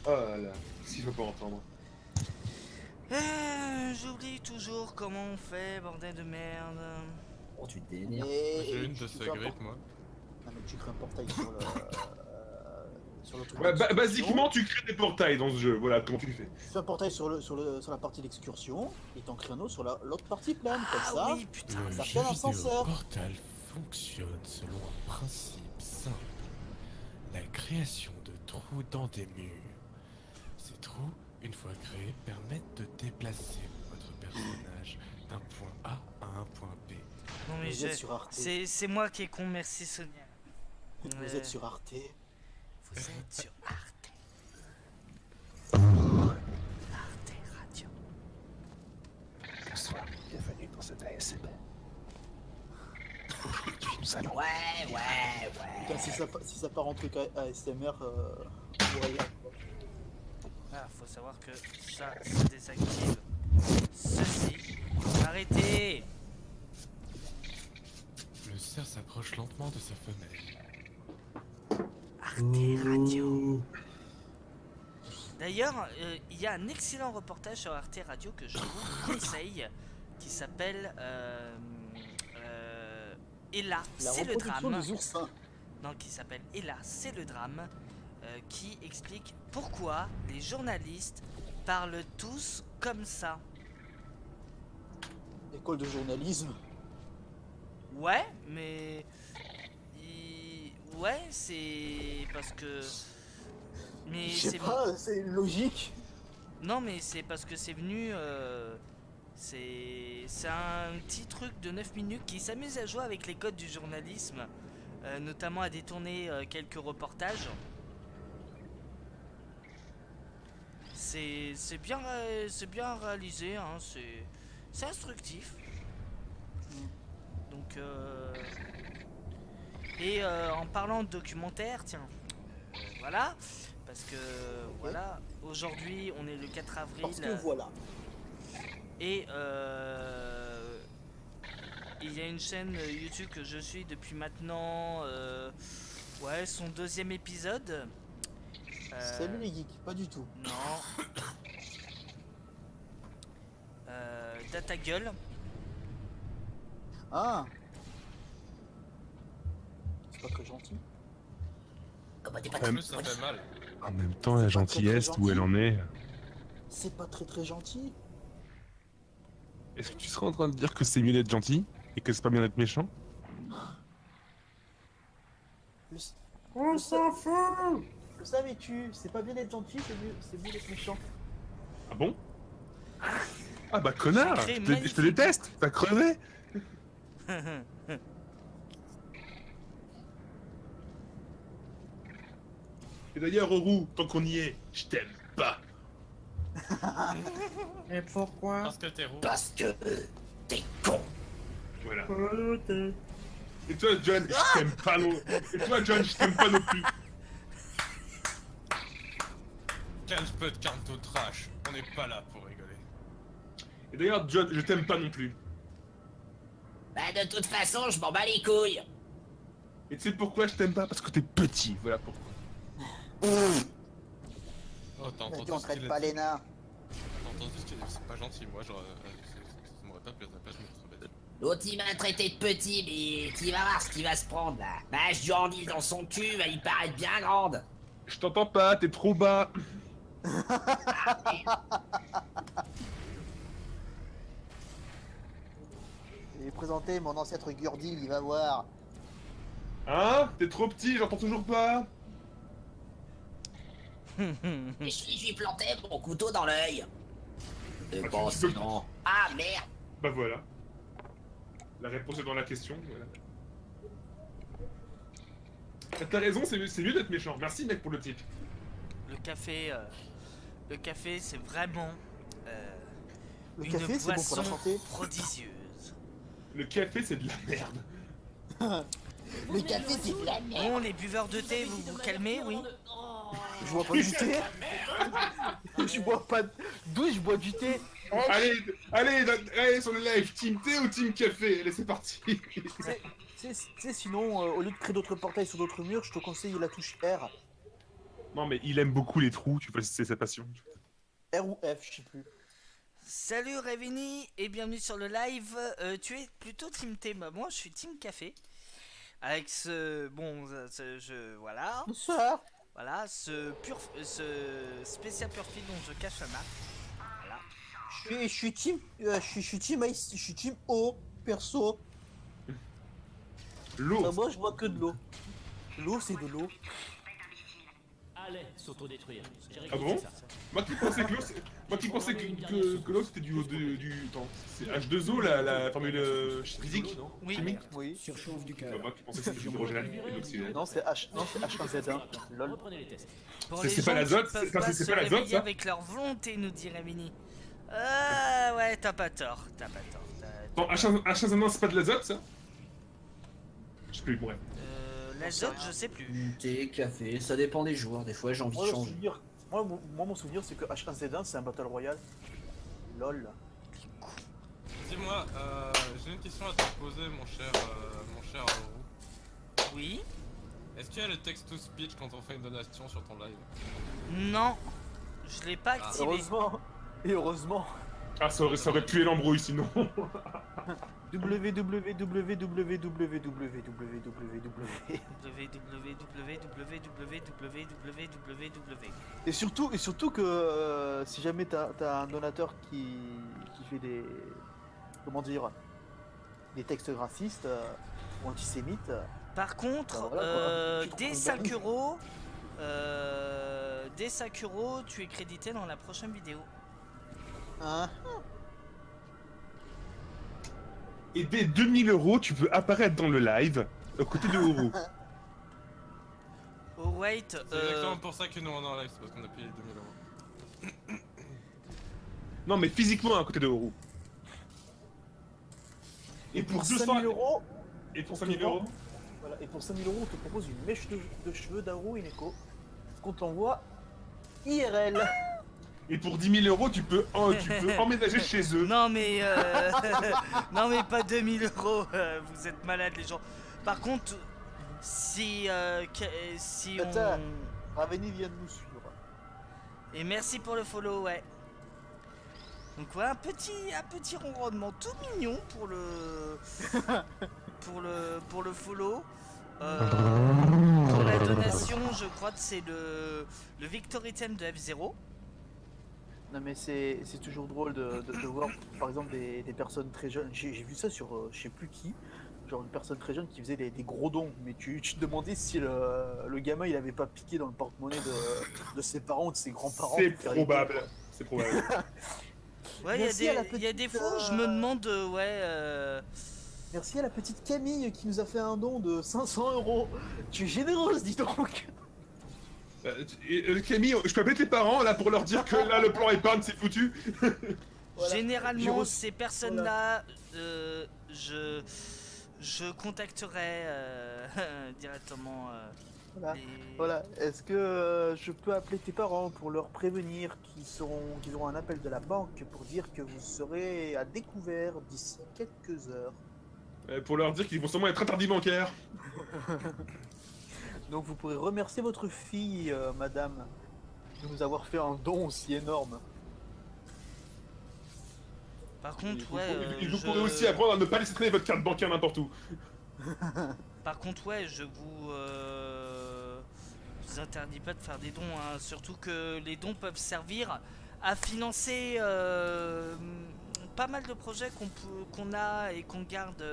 Speaker 4: là là, s'il faut pas entendre.
Speaker 1: J'oublie toujours comment on fait, bordel de merde.
Speaker 3: Oh, tu te dénerves.
Speaker 6: J'ai une de
Speaker 2: tu
Speaker 6: ces
Speaker 2: crées un
Speaker 6: grippes, moi.
Speaker 2: Non, mais tu crées un portail sur le... sur le truc.
Speaker 4: Ouais,
Speaker 2: d'excursion.
Speaker 4: basiquement, tu crées des portails dans ce jeu, voilà comment tu le fais.
Speaker 2: Tu fais un portail sur la partie d'excursion et t'en crées un autre sur l'autre partie plane, comme
Speaker 1: Ah
Speaker 2: ça.
Speaker 1: oui, putain.
Speaker 2: Ça fait un ascenseur.
Speaker 6: Portal fonctionne selon un principe simple. La création de trous dans des murs. Ces trous, une fois créés, permettent de déplacer votre personnage d'un point A à un point B.
Speaker 1: Non mais
Speaker 2: Vous êtes sur Arte.
Speaker 1: c'est moi qui est con, merci Sonia.
Speaker 2: Vous êtes sur Arte.
Speaker 1: Vous êtes sur Arte. Arte Radio.
Speaker 4: Bonsoir, bienvenue dans cette ASMR.
Speaker 2: Putain, si ça part en truc ASMR, ouais.
Speaker 1: Ah, faut savoir que ça désactive ceci. Arrêtez.
Speaker 6: Le cerf s'approche lentement de sa femelle.
Speaker 1: Arte Radio. D'ailleurs, il y a un excellent reportage sur Arte Radio que je vous conseille qui s'appelle Ella,
Speaker 2: La
Speaker 1: c'est le
Speaker 2: reproduction
Speaker 1: drame.
Speaker 2: des oursins.
Speaker 1: Non, qui s'appelle Ella, c'est le drame, qui explique pourquoi les journalistes parlent tous comme ça.
Speaker 2: École de journalisme.
Speaker 1: Ouais, mais ouais, c'est parce que mais
Speaker 2: Je sais
Speaker 1: c'est
Speaker 2: pas, c'est logique.
Speaker 1: non, mais c'est parce que c'est venu c'est un petit truc de 9 minutes qui s'amuse à jouer avec les codes du journalisme, notamment à détourner quelques reportages. C'est bien réalisé, hein, c'est instructif. Donc et en parlant de documentaire, tiens, voilà, parce que voilà, aujourd'hui on est le 4 avril.
Speaker 2: Parce que voilà.
Speaker 1: Et il y a une chaîne YouTube que je suis depuis maintenant, ouais, son 2e épisode.
Speaker 2: Salut les geeks, pas du tout.
Speaker 1: Non. Data Gueule.
Speaker 2: Ah. C'est pas très gentil.
Speaker 3: bah t'es pas
Speaker 4: En même,
Speaker 6: Plus ça fait mal.
Speaker 4: en même temps, la gentillesse, où elle en est.
Speaker 2: C'est pas très gentil.
Speaker 4: Est-ce que tu serais en train de dire que c'est mieux d'être gentil et que c'est pas bien d'être méchant?
Speaker 2: On s'en fout. Le savais-tu? C'est pas bien d'être gentil, c'est mieux d'être méchant.
Speaker 4: Ah bon? Ah bah connard!
Speaker 1: J'ai créé
Speaker 4: Je te
Speaker 1: magnifique.
Speaker 4: déteste! T'as crevé! Et d'ailleurs, Roux, tant qu'on y est, je t'aime pas!
Speaker 2: Et pourquoi?
Speaker 6: Parce que t'es roux.
Speaker 3: Parce que t'es con.
Speaker 4: Voilà. Et toi, John, je t'aime pas non. Et toi, John, je t'aime pas non plus.
Speaker 6: Quel peu de carton trash. On n'est pas là pour rigoler.
Speaker 4: Et d'ailleurs, John, je t'aime pas non plus.
Speaker 3: Bah de toute façon, je m'en bats les couilles.
Speaker 4: Et tu sais pourquoi je t'aime pas? Parce que t'es petit, voilà pourquoi.
Speaker 6: Oh, t'as entendu
Speaker 2: On
Speaker 6: ce
Speaker 2: traite
Speaker 6: qu'il
Speaker 2: pas
Speaker 6: a dit?
Speaker 2: les nains.
Speaker 6: T'as entendu ce qu'il a dit? C'est pas gentil, moi, genre... ça m'aurait pas plu à ta place, je me serais bête.
Speaker 3: L'autre il m'a traité de petit, mais tu vas voir ce qu'il va se prendre là. Bah je grandis dans son cul, va lui paraître bien grande.
Speaker 4: Je t'entends pas, t'es trop bas.
Speaker 2: Je vais présenter mon ancêtre Gurdil, il va voir.
Speaker 4: Hein? T'es trop petit, j'entends toujours pas.
Speaker 3: Et je lui plantais mon couteau dans l'œil. Et
Speaker 4: Ah,
Speaker 3: bon
Speaker 4: tu peux-
Speaker 3: sinon... Ah merde.
Speaker 4: Bah voilà. La réponse est dans la question, voilà. T'as raison, c'est mieux d'être méchant. Merci mec pour le tip.
Speaker 1: Le café, c'est vraiment
Speaker 2: Le
Speaker 1: une
Speaker 2: café, c'est bon pour la
Speaker 1: boisson
Speaker 2: santé.
Speaker 1: prodigieuse.
Speaker 4: Le café, c'est de la merde.
Speaker 2: Le café, c'est de la merde.
Speaker 1: Bon, les buveurs de thé, vous vous calmez, oui?
Speaker 2: Je bois pas du thé. Je bois pas. D'où je bois du thé?
Speaker 4: Allez, sur le live, team thé ou team café? Allez, c'est parti.
Speaker 2: Tu sais, sinon, au lieu de créer d'autres portails sur d'autres murs, je te conseille la touche R.
Speaker 4: Non, mais il aime beaucoup les trous, tu vois, c'est sa passion.
Speaker 2: R ou F, je sais plus.
Speaker 1: Salut Révini et bienvenue sur le live. Tu es plutôt team thé, bah, moi je suis team café. Avec ce voilà,
Speaker 2: Bonsoir.
Speaker 1: ce spécial pur feed dont je cache la marque. Voilà.
Speaker 2: Je suis team, je suis team Ice, je suis team O, perso.
Speaker 4: L'eau.
Speaker 2: Moi, je bois que de l'eau. L'eau, c'est de l'eau.
Speaker 5: Allez, s'autodétruire. J'ai
Speaker 4: Ah
Speaker 5: récolté
Speaker 4: bon?
Speaker 5: ça.
Speaker 4: Moi qui pensais que l'eau c'était du attends, c'est H2O la formule physique, non?
Speaker 1: Oui.
Speaker 4: Chimique?
Speaker 2: Oui.
Speaker 3: Surchauffe du
Speaker 4: Bah,
Speaker 3: cœur.
Speaker 4: moi qui pensais que c'était du hydrogène et l'oxygène.
Speaker 2: Non, c'est H1Z1. Lol.
Speaker 5: Reprenez les tests.
Speaker 1: Pour
Speaker 4: C'est-
Speaker 1: les
Speaker 4: c'est pas
Speaker 1: gens
Speaker 4: l'azote,
Speaker 1: qui peuvent
Speaker 4: c'est- c'est
Speaker 1: se
Speaker 4: pas l'azote,
Speaker 1: réveiller
Speaker 4: ça
Speaker 1: avec leur volonté, nous dit Révini. Ouais, t'as pas tort, t'as pas tort.
Speaker 4: Attends, H1Z1 c'est pas de l'azote ça? Je sais plus, bref.
Speaker 1: L'azote, je sais plus.
Speaker 3: Thé, café, ça dépend des jours. Des fois j'ai envie de changer.
Speaker 2: Moi, mon souvenir, c'est que H1Z1, c'est un Battle Royale. Lol.
Speaker 6: Dis-moi, j'ai une question à te poser, mon cher roux.
Speaker 1: Oui.
Speaker 6: Est-ce qu'il y a le text-to-speech quand on fait une donation sur ton live?
Speaker 1: Non, je l'ai pas activé.
Speaker 2: Heureusement. Et heureusement.
Speaker 4: Ah, ça aurait pu l'embrouille sinon.
Speaker 2: Et surtout que si jamais t'as un donateur qui fait des, comment dire, des textes racistes ou antisémites.
Speaker 1: Par contre,
Speaker 2: Voilà, quoi.
Speaker 1: dès 5 euros, tu es crédité dans la prochaine vidéo.
Speaker 2: Hein?
Speaker 4: Et dès 2000 €, tu peux apparaître dans le live aux côtés de Ouro.
Speaker 1: Oh wait,
Speaker 6: C'est exactement pour ça que nous on est en live, c'est parce qu'on a payé 2000 €.
Speaker 4: Non, mais physiquement à côté de Ouro. Et pour 200
Speaker 2: 5000 euros.
Speaker 4: Et pour 5000 €.
Speaker 2: Voilà, et pour 5000 euros, on te propose une mèche de cheveux d'Aro Ineco qu'on t'envoie IRL.
Speaker 4: Et pour 10 000 €, tu peux emménager chez eux.
Speaker 1: non mais non mais pas 2000 euros, vous êtes malades les gens. Par contre, si
Speaker 2: Attends.
Speaker 1: on...
Speaker 2: Raveni vient de nous suivre.
Speaker 1: Et merci pour le follow, ouais. Donc ouais, un petit ronronnement tout mignon pour le pour le follow. Pour la donation, je crois que c'est le Victory Theme de F0.
Speaker 2: Non mais c'est toujours drôle de voir par exemple des personnes très jeunes. J'ai vu ça sur je sais plus qui, genre une personne très jeune qui faisait des gros dons, mais tu te demandais si le gamin il avait pas piqué dans le porte-monnaie de ses parents ou de ses grands-parents.
Speaker 4: C'est
Speaker 2: pour faire
Speaker 4: probable.
Speaker 2: aider, quoi.
Speaker 4: C'est probable.
Speaker 1: Ouais,
Speaker 2: Merci à la
Speaker 1: il y a des
Speaker 2: petite,
Speaker 1: fois où je me demande,
Speaker 2: Merci à la petite Camille qui nous a fait un don de 500 €. Tu es généreuse, dis donc.
Speaker 4: Camille, je peux appeler tes parents là pour leur dire que là le plan épargne c'est foutu.
Speaker 2: Voilà. J'ai
Speaker 1: généralement,
Speaker 2: reçu-
Speaker 1: ces personnes-là, je contacterai directement
Speaker 2: Voilà.
Speaker 1: les...
Speaker 2: Voilà. Est-ce que je peux appeler tes parents pour leur prévenir qu'ils auront un appel de la banque pour dire que vous serez à découvert d'ici quelques heures.
Speaker 4: Pour leur dire qu'ils vont sûrement être interdits bancaires.
Speaker 2: Donc vous pourrez remercier votre fille, madame, de nous avoir fait un don aussi énorme.
Speaker 1: Par contre,
Speaker 4: Vous,
Speaker 1: ouais,
Speaker 4: vous pourrez aussi apprendre à ne pas laisser traîner votre carte bancaire n'importe où.
Speaker 1: Par contre, ouais, je vous interdis pas de faire des dons, hein. Surtout que les dons peuvent servir à financer pas mal de projets qu'on a et qu'on garde,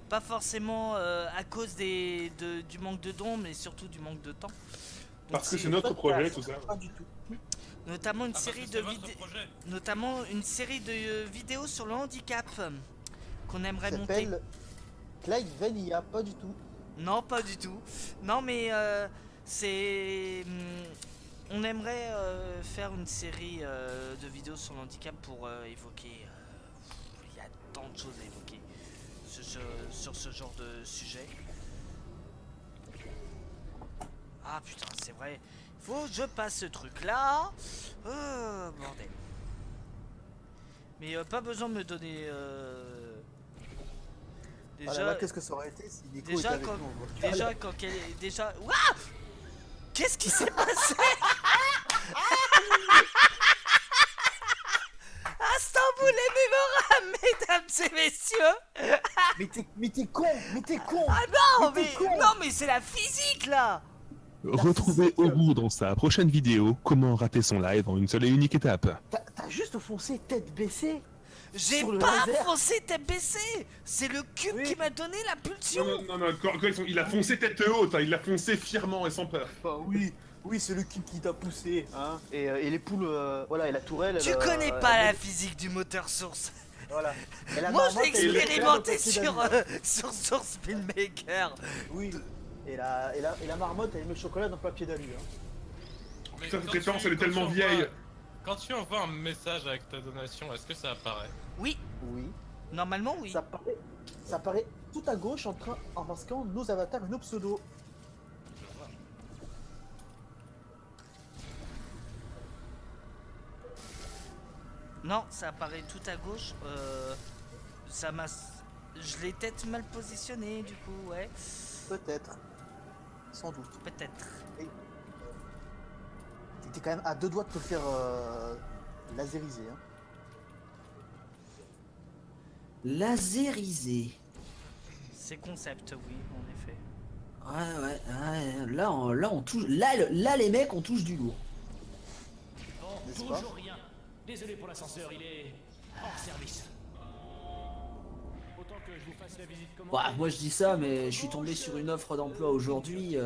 Speaker 1: pas forcément à cause du manque de dons, mais surtout du manque de temps. Donc
Speaker 4: Parce que c'est notre projet, tout ça.
Speaker 2: Pas du tout.
Speaker 1: notamment une série de vidéos sur le handicap qu'on aimerait
Speaker 2: Ça
Speaker 1: monter.
Speaker 2: s'appelle Clyde Vanilla, pas du tout.
Speaker 1: Non, pas du tout. Non, mais c'est... on aimerait faire une série de vidéos sur le handicap pour évoquer... il y a tant de choses à évoquer sur ce genre de sujet. Ah putain, c'est vrai. Faut que je passe ce truc là. Bordel. Mais pas besoin de me donner...
Speaker 2: Ah là là, qu'est-ce que ça aurait été si Nico
Speaker 1: Déjà,
Speaker 2: était avec
Speaker 1: quand,
Speaker 2: nous en vocal.
Speaker 1: déjà quand qu'elle est déjà... Ouah, qu'est-ce qui s'est passé? Istanbul est mémorable, mesdames et messieurs.
Speaker 2: Mais t'es con, mais t'es con.
Speaker 1: Ah non,
Speaker 2: Mais
Speaker 1: mais
Speaker 2: t'es con.
Speaker 1: non, mais c'est la physique là.
Speaker 4: Retrouvez Oru dans sa prochaine vidéo comment rater son live en une seule et unique étape.
Speaker 2: T'as juste foncé tête baissée.
Speaker 1: J'ai
Speaker 2: Sur le
Speaker 1: pas
Speaker 2: laser.
Speaker 1: foncé tête baissée. C'est le cube
Speaker 2: Oui.
Speaker 1: qui m'a donné la pulsion.
Speaker 4: Non, il a foncé tête haute, hein, il l'a foncé fièrement et sans peur.
Speaker 2: Enfin, oui, c'est le cube qui t'a poussé, hein. Et les poules, voilà, et la tourelle.
Speaker 1: Tu
Speaker 2: elle,
Speaker 1: connais pas
Speaker 2: elle-
Speaker 1: la physique du moteur source.
Speaker 2: Voilà. Et la
Speaker 1: Moi je
Speaker 2: marmotte,
Speaker 1: l'ai
Speaker 2: elle met le
Speaker 1: expérimenté
Speaker 2: chocolat dans le papier d'alu.
Speaker 1: sur Source Spinmaker.
Speaker 2: Oui. Et la marmotte, elle met le chocolat dans le papier d'alu. Hein.
Speaker 6: Mais
Speaker 4: Putain,
Speaker 6: quand
Speaker 4: cette référence,
Speaker 6: tu-
Speaker 4: elle est
Speaker 6: quand tu
Speaker 4: tellement
Speaker 6: envoies-
Speaker 4: vieille.
Speaker 6: Quand tu envoies un message avec ta donation, est-ce que ça apparaît?
Speaker 1: Oui,
Speaker 2: Oui.
Speaker 1: normalement oui.
Speaker 2: Ça paraît tout à gauche en masquant nos avatars et nos pseudos.
Speaker 1: Non, ça apparaît tout à gauche. Ça m'a... Je l'ai peut-être mal positionné du coup, ouais.
Speaker 2: Peut-être. Sans doute.
Speaker 1: Peut-être.
Speaker 2: T'étais quand même à 2 doigts de te faire laseriser. Hein.
Speaker 3: Laserisé.
Speaker 1: C'est concept, oui, en effet.
Speaker 3: Ouais. Là, on touche. Là, les mecs, on touche du lourd.
Speaker 5: Bon,
Speaker 2: N'est-ce pas?
Speaker 5: toujours rien. Désolé pour l'ascenseur, il est hors service. Autant que je vous fasse la visite comment.
Speaker 3: Bah, moi je dis ça, mais je suis tombé sur une offre d'emploi aujourd'hui.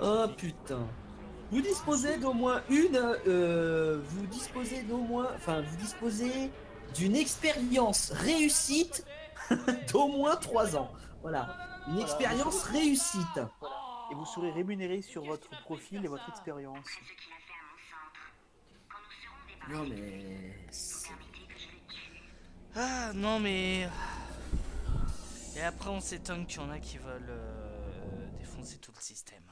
Speaker 3: Oh putain. Vous disposez d'au moins vous disposez d'une expérience réussite d'au moins 3 ans. Voilà. Une expérience réussite.
Speaker 2: Et vous serez rémunéré sur votre profil et votre expérience.
Speaker 3: Non mais.
Speaker 1: Ah non mais... Et après on s'étonne qu'il y en a qui veulent défoncer tout le système.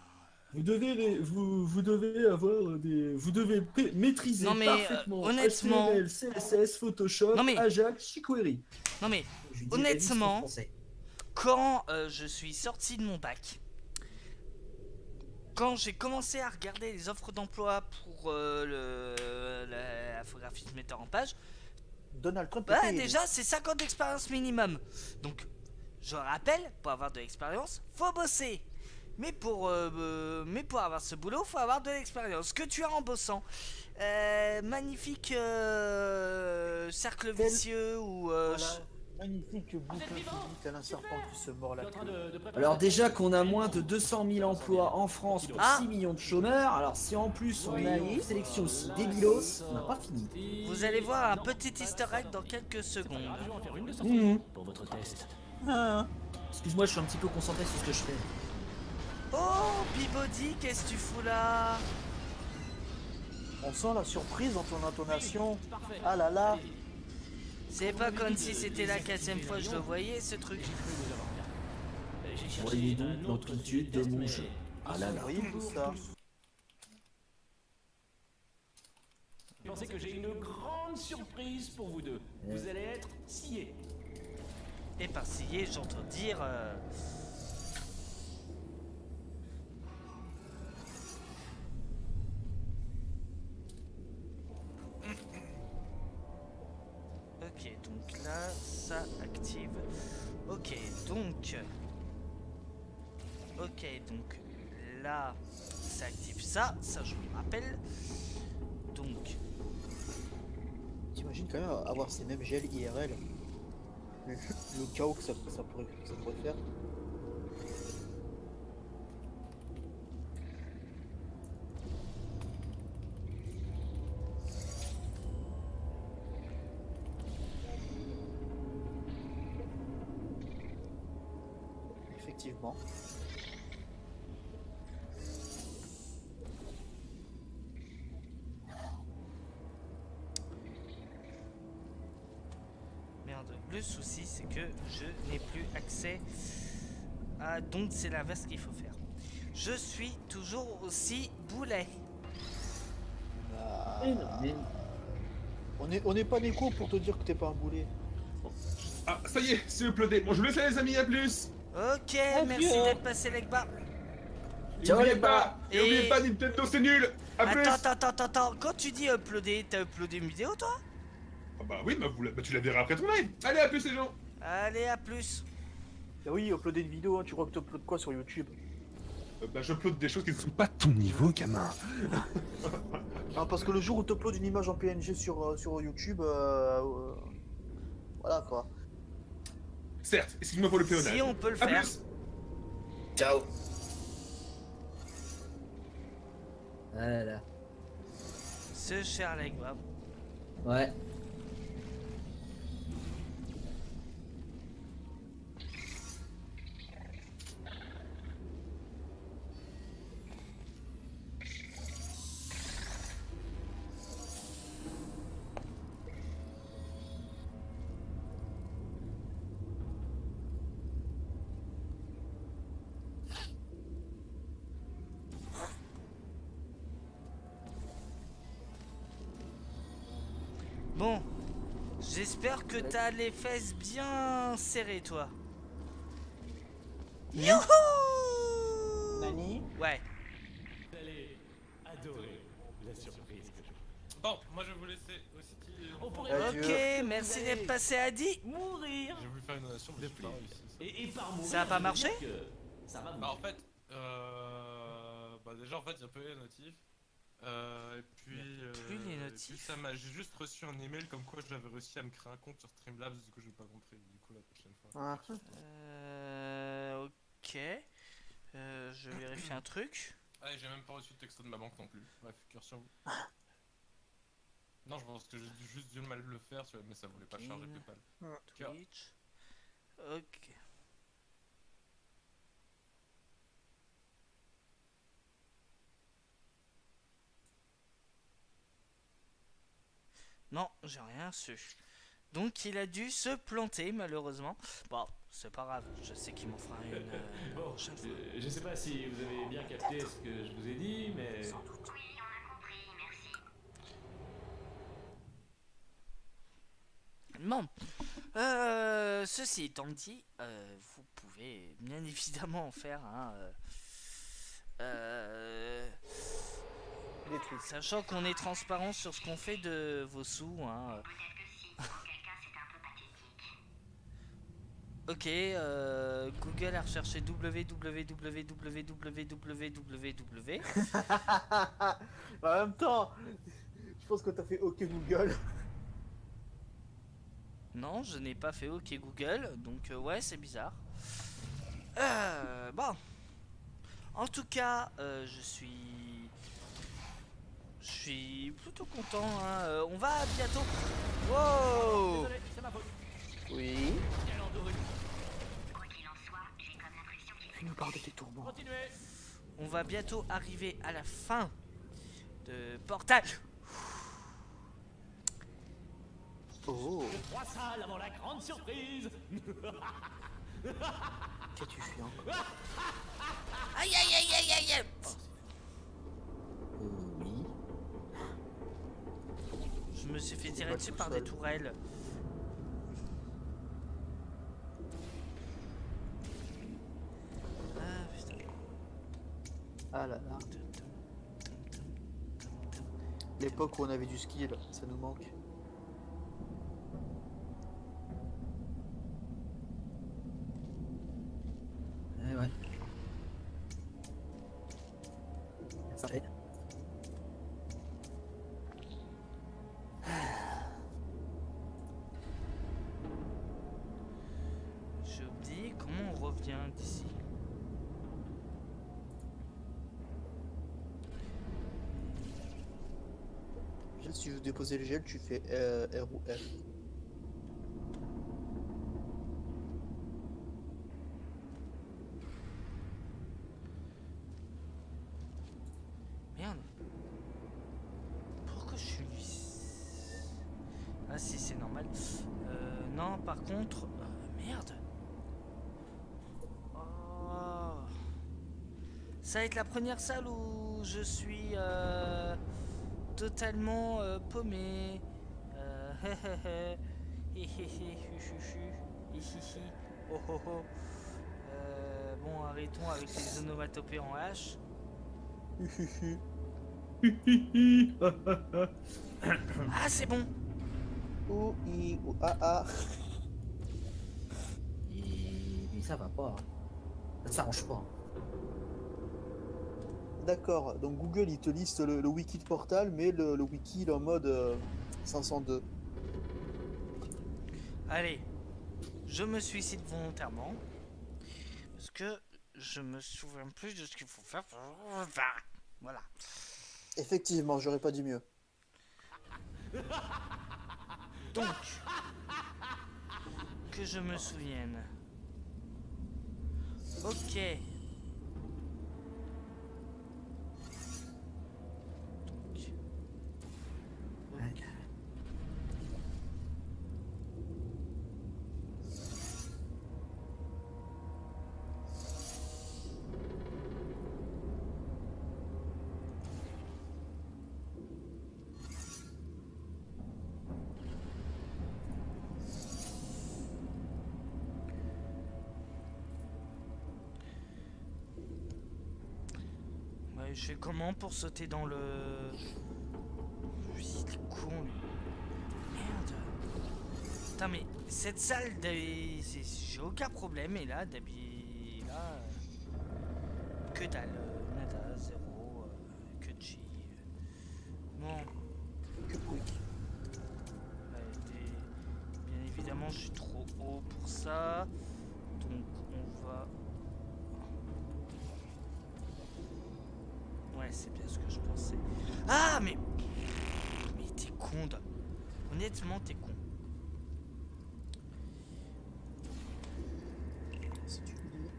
Speaker 3: Vous devez avoir vous devez maîtriser
Speaker 1: Non, mais,
Speaker 3: parfaitement
Speaker 1: honnêtement-
Speaker 3: HTML, CSS, Photoshop,
Speaker 1: Non, mais-
Speaker 3: Ajax, jQuery.
Speaker 1: Non mais
Speaker 3: Je dis
Speaker 1: honnêtement,
Speaker 3: révise en français.
Speaker 1: quand je suis sorti de mon bac, quand j'ai commencé à regarder les offres d'emploi pour l'infographiste metteur en page,
Speaker 2: Donald Trump
Speaker 1: bah
Speaker 2: était élu.
Speaker 1: déjà c'est 50 d'expérience minimum. Donc Je rappelle, pour avoir de l'expérience, faut bosser. Mais pour avoir ce boulot, faut avoir de l'expérience. Ce que tu as en bossant. Magnifique cercle vicieux ou...
Speaker 2: Voilà, magnifique boucle infinie, tel un serpent qui se mord la queue.
Speaker 3: Alors déjà qu'on a moins de 200 000 emplois en France pour
Speaker 1: Ah.
Speaker 3: 6 millions de chômeurs, alors si en plus on a une sélection aussi débilos, on n'a pas fini.
Speaker 1: Vous allez voir un petit easter egg dans quelques secondes.
Speaker 5: Je vais en faire une de sortie pour votre test.
Speaker 3: Excuse-moi, je suis un petit peu concentré sur ce que je fais.
Speaker 1: Oh, Peabody, qu'est-ce que tu fous là?
Speaker 2: On sent la surprise dans ton intonation. Ah là là.
Speaker 1: C'est pas comme si c'était la 4ème fois que je le voyais, ce truc.
Speaker 3: Voyez donc l'amplitude de mon jeu. Ah là là.
Speaker 2: Vous voyez tout ça.
Speaker 5: Pensez que j'ai une grande surprise pour vous deux. Vous allez être sciés.
Speaker 1: Et par scier, j'entends dire... Ok, donc là, ça active. Ok, donc... Ok, donc là, ça active ça, je me rappelle. Donc,
Speaker 2: T'imagines quand même avoir ces mêmes gels IRL. Le chaos que ça pourrait faire. Effectivement.
Speaker 1: merde, le souci c'est que je n'ai plus accès à... Donc c'est l'inverse qu'il faut faire. Je suis toujours aussi boulet.
Speaker 2: Bah,
Speaker 3: Mais
Speaker 2: on n'est pas Neko pour te dire que t'es pas un boulet.
Speaker 4: Ah, ça y est, c'est uploadé. Bon, je vous laisse les amis, à plus.
Speaker 1: Ok, merci d'être passé Legba.
Speaker 3: Ciao,
Speaker 4: N'oubliez
Speaker 3: les
Speaker 4: pas, et
Speaker 1: Et-
Speaker 4: n'oubliez pas, Nintendo c'est nul. À plus.
Speaker 1: Attends, quand tu dis uploader, t'as uploadé une vidéo toi?
Speaker 4: Ah bah oui, tu la verras après ton live. Allez, à plus les gens.
Speaker 1: Allez, à plus.
Speaker 2: Ah oui, uploader une vidéo, hein, tu crois que t'uploades quoi sur YouTube?
Speaker 4: Bah j'upload des choses qui ne sont pas ton niveau, gamin.
Speaker 2: Non, parce que le jour où t'uploades une image en PNG sur YouTube, voilà quoi.
Speaker 4: Certes, excuse-moi pour le péonnage.
Speaker 1: Si on peut le
Speaker 4: À
Speaker 1: faire.
Speaker 4: plus.
Speaker 3: ciao. Ah là là.
Speaker 1: Ce cher Legba.
Speaker 3: Ouais.
Speaker 1: Bon, j'espère que t'as les fesses bien serrées, toi. Youhou!
Speaker 2: Nani?
Speaker 1: Ouais.
Speaker 5: Vous allez adorer la surprise que je...
Speaker 6: Bon, moi je vais vous laisser aussi.
Speaker 5: On pourrait
Speaker 2: Adieu.
Speaker 1: Ok, merci d'être passé à 10.
Speaker 5: mourir
Speaker 6: J'ai voulu faire une donation, mais
Speaker 5: de
Speaker 6: je suis pas
Speaker 5: plaisir.
Speaker 6: réussi.
Speaker 5: Et par mourir,
Speaker 1: Ça a pas
Speaker 5: je veux
Speaker 1: marché
Speaker 5: dire que ça va vous...
Speaker 6: Bah en fait, bah déjà en fait il y a pas eu les notifs. Et puis,
Speaker 1: plus les
Speaker 6: et puis
Speaker 1: notifs.
Speaker 6: j'ai juste reçu un email comme quoi j'avais réussi à me créer un compte sur Streamlabs, du coup j'ai pas compris, du coup la prochaine fois.
Speaker 2: Ah.
Speaker 1: Ok. Je vérifie un truc.
Speaker 6: Ah et j'ai même pas reçu de texto de ma banque non plus, bref, cœur sur vous. Non je pense que j'ai juste dû mal le faire, mais ça voulait pas charger PayPal. Cœur.
Speaker 1: Twitch. Ok. Non, j'ai rien su. Donc il a dû se planter malheureusement. Bon, c'est pas grave, je sais qu'il m'en fera une
Speaker 5: Bon,
Speaker 1: prochaine fois.
Speaker 5: je sais pas si vous avez bien capté ce que je vous ai dit, mais...
Speaker 1: Bon, ceci étant dit, vous pouvez bien évidemment en faire un...
Speaker 2: Des trucs.
Speaker 1: sachant qu'on est transparent sur ce qu'on fait de vos sous, hein. Ok, Google a recherché www.
Speaker 2: En même temps, je pense que t'as fait OK Google.
Speaker 1: Non, je n'ai pas fait OK Google, donc ouais, c'est bizarre. Bon. En tout cas, je suis plutôt content. Hein. On va bientôt. Wow.
Speaker 5: Désolé, c'est ma faute.
Speaker 2: Oui.
Speaker 5: Quelle entourure.
Speaker 2: Tu nous parles de tes tourments.
Speaker 5: Continuez.
Speaker 1: On va bientôt arriver à la fin de Portal.
Speaker 2: Oh,
Speaker 5: 3 salles avant la grande surprise.
Speaker 2: qu'as-tu fait encore?
Speaker 1: Aïe aïe aïe aïe aïe aïe.
Speaker 2: Oui.
Speaker 1: Je me suis fait tirer
Speaker 2: pas
Speaker 1: dessus
Speaker 2: tout
Speaker 1: par
Speaker 2: seul.
Speaker 1: des tourelles. Ah putain.
Speaker 2: Ah là là. L'époque où on avait du skill, ça nous manque.
Speaker 3: Ouais. Ça aide.
Speaker 1: J'ai oublié comment on revient d'ici.
Speaker 2: Si je veux déposer le gel, tu fais R ou F.
Speaker 1: Merde. Pourquoi je suis lui? Ah si, c'est normal. Non, par contre... merde. Oh. Ça va être la première salle où je suis totalement paumé. Oh, oh, oh. Bon, arrêtons avec les onomatopées en H. Ah, c'est bon.
Speaker 2: Ou I ou A.
Speaker 3: Et ça va pas. Ça s'arrange pas.
Speaker 2: D'accord, donc Google il te liste le wiki de Portal, mais le wiki il est en mode 502.
Speaker 1: Allez, je me suicide volontairement. Parce que je me souviens plus de ce qu'il faut faire. Voilà.
Speaker 2: Effectivement, j'aurais pas dit mieux.
Speaker 1: Donc, que je me souvienne. Ok. Donc. Ok. Ouais, je fais comment pour sauter dans le... Oui, il est con, lui. Merde. Putain, mais cette salle, j'ai aucun problème. Et là, d'habiller... Là... Que dalle. Nada, zéro. Que G. Bon.
Speaker 2: Que quick.
Speaker 1: Bien évidemment, je suis trop haut pour ça. Donc, on va... Ouais, c'est bien ce que je pensais. Ah, mais... Mais t'es con, honnêtement, t'es con.
Speaker 2: Si tu le dis.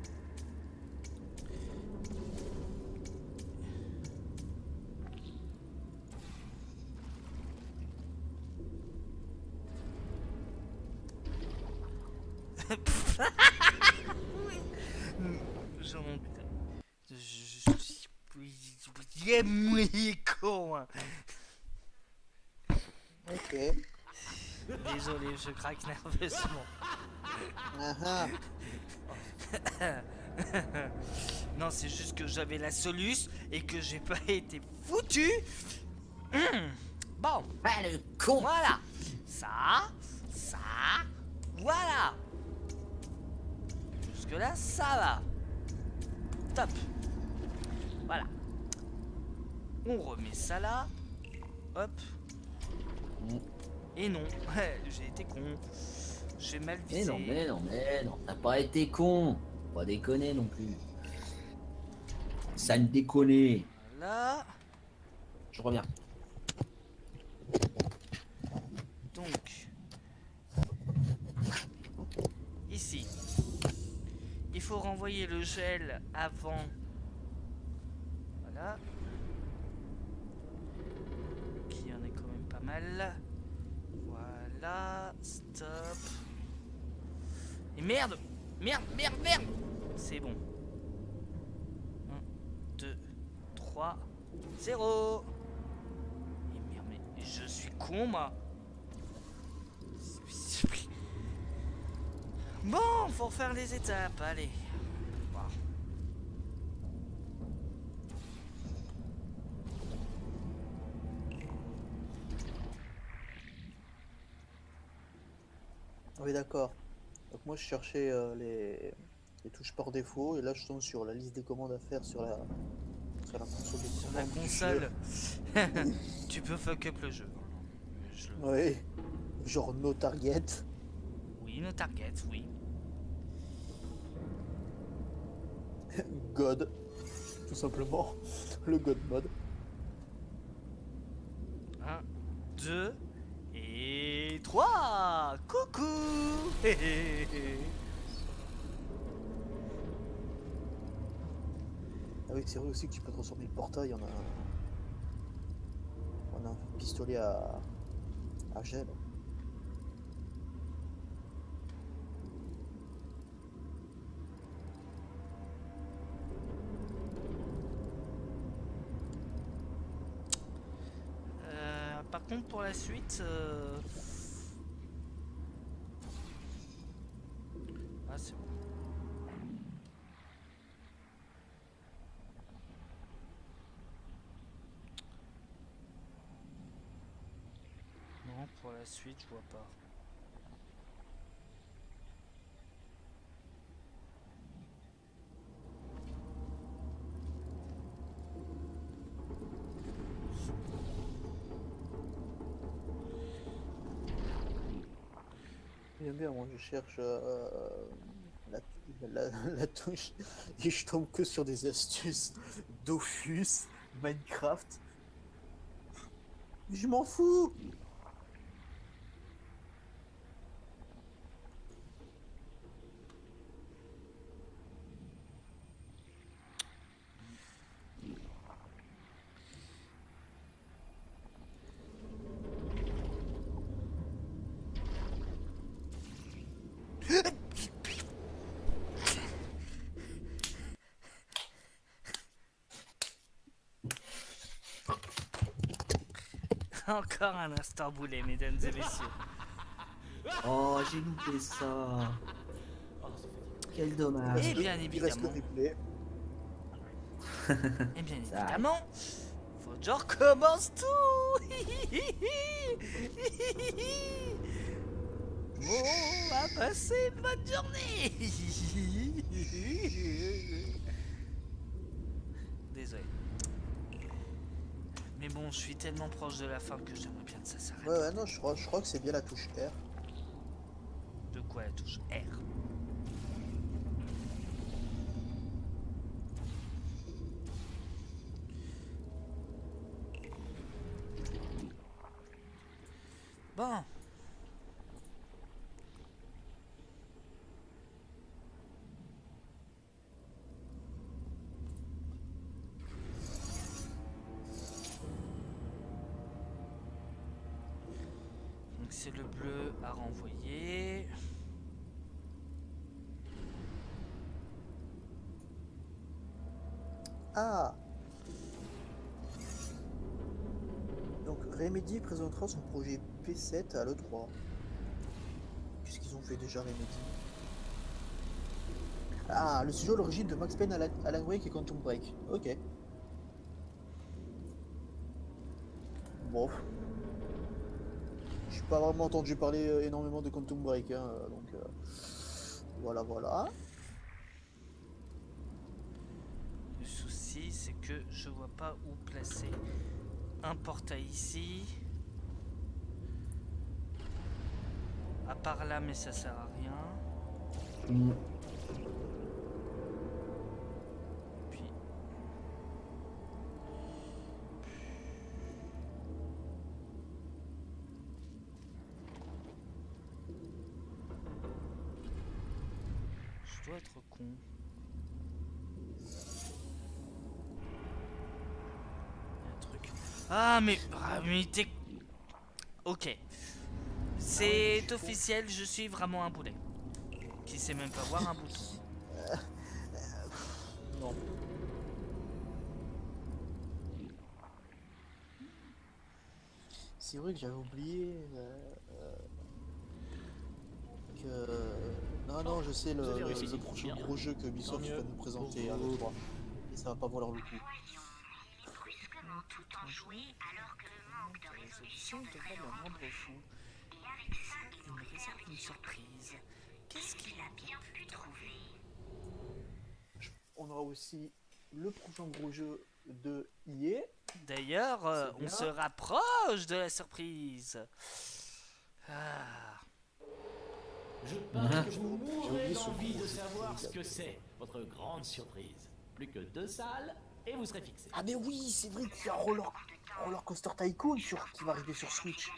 Speaker 1: Genre, je suis... Il est con, hein.
Speaker 2: Ok.
Speaker 1: Désolé, je craque nerveusement.
Speaker 2: Ah ah.
Speaker 1: Non, c'est juste que j'avais la soluce et que j'ai pas été foutu. Bon,
Speaker 3: Ah le con.
Speaker 1: voilà. Ça, voilà. Jusque-là, ça va. Top. Voilà. On remet ça là. Hop. Et non, j'ai été con. J'ai mal visé.
Speaker 3: Mais non, t'as pas été con. Faut pas déconner non plus. Ça ne déconne.
Speaker 1: Voilà.
Speaker 3: Je reviens.
Speaker 1: Donc, ici, il faut renvoyer le gel avant. Voilà. Qui en est quand même pas mal. Voilà. Stop. Et merde! Merde! C'est bon. 1, 2, 3, 0. Et merde, mais je suis con, moi. Bon, faut refaire les étapes, allez. Wow.
Speaker 2: Oui, d'accord. Donc moi je cherchais les touches par défaut et là je tombe sur la liste des commandes à faire sur la console de
Speaker 1: Sur la
Speaker 2: commande du
Speaker 1: console,
Speaker 2: jeu.
Speaker 1: tu peux fuck up le jeu.
Speaker 2: Oui, genre no target.
Speaker 1: Oui, no target, oui.
Speaker 2: God, tout simplement, le God mode.
Speaker 1: 1, 2 et 3. Coucou.
Speaker 2: Ah oui, c'est vrai aussi que tu peux transformer le portail en un pistolet à gel.
Speaker 1: Par contre, pour la suite, ah, c'est bon. Non, pour la suite, je vois pas.
Speaker 2: Bien, bien, moi je cherche la touche et je tombe que sur des astuces Dofus, Minecraft. Je m'en fous.
Speaker 1: Encore un instant boulet, mesdames et messieurs.
Speaker 3: Oh, j'ai loupé ça. Quel dommage.
Speaker 1: Et bien
Speaker 2: Il reste le
Speaker 1: évidemment,
Speaker 2: replay.
Speaker 1: et bien
Speaker 3: Ça
Speaker 1: évidemment, faut que je recommence tout. Bon, on va passer une bonne journée. Désolé. Mais bon, je suis tellement proche de la fin que j'aimerais bien que ça s'arrête.
Speaker 2: Ouais, non, je crois que c'est bien la touche R.
Speaker 1: De quoi la touche R? Bon. Donc c'est le bleu à renvoyer.
Speaker 2: Ah. Donc Remedy présentera son projet P7 à l'E3. Qu'est-ce qu'ils ont fait déjà Remedy? Ah, le sujet à l'origine de Max Payne, Alan Wake et Quantum Break. Ok. Bon. J'ai pas vraiment entendu parler énormément de Quantum Break, hein, donc voilà, voilà.
Speaker 1: souci, c'est que je vois pas où placer un portail ici. À part là, mais ça sert à rien.
Speaker 3: Mm.
Speaker 1: Puis... Je dois être con. Il y a un truc. Ah mais t'es... Ok. C'est officiel, je suis vraiment un boulet. Qui sait même pas voir un bouton.
Speaker 2: Non. C'est vrai que j'avais oublié que... Non, je sais,
Speaker 5: Vous avez réussi.
Speaker 2: le prochain
Speaker 5: Bien.
Speaker 2: gros jeu que Ubisoft
Speaker 5: Tant
Speaker 2: va
Speaker 5: mieux.
Speaker 2: nous présenter à l'E3. Et ça va pas valoir le coup.
Speaker 7: Brusquement tout en jouer alors que le manque de résolution
Speaker 1: de
Speaker 7: devrait le rendre
Speaker 1: fou.
Speaker 7: Et avec ça, il
Speaker 1: Il me
Speaker 7: préserve
Speaker 1: réserve une
Speaker 7: une
Speaker 1: surprise. Qu'est-ce qu'il
Speaker 7: qu'il a bien pu trouver.
Speaker 2: On aura aussi le prochain gros jeu de EA.
Speaker 1: D'ailleurs,
Speaker 2: C'est
Speaker 1: on
Speaker 2: bien.
Speaker 1: se rapproche de la surprise. Ah.
Speaker 5: Je parie que
Speaker 2: J'ai
Speaker 5: vous
Speaker 2: oublié
Speaker 5: mourrez
Speaker 2: ce
Speaker 5: d'envie
Speaker 2: gros
Speaker 5: de
Speaker 2: jeu.
Speaker 5: savoir ce que c'est, votre grande surprise. Plus que 2 salles et vous serez fixé.
Speaker 2: Ah mais oui, c'est vrai qu'il y a Roller Coaster Tycoon qui va arriver sur Switch.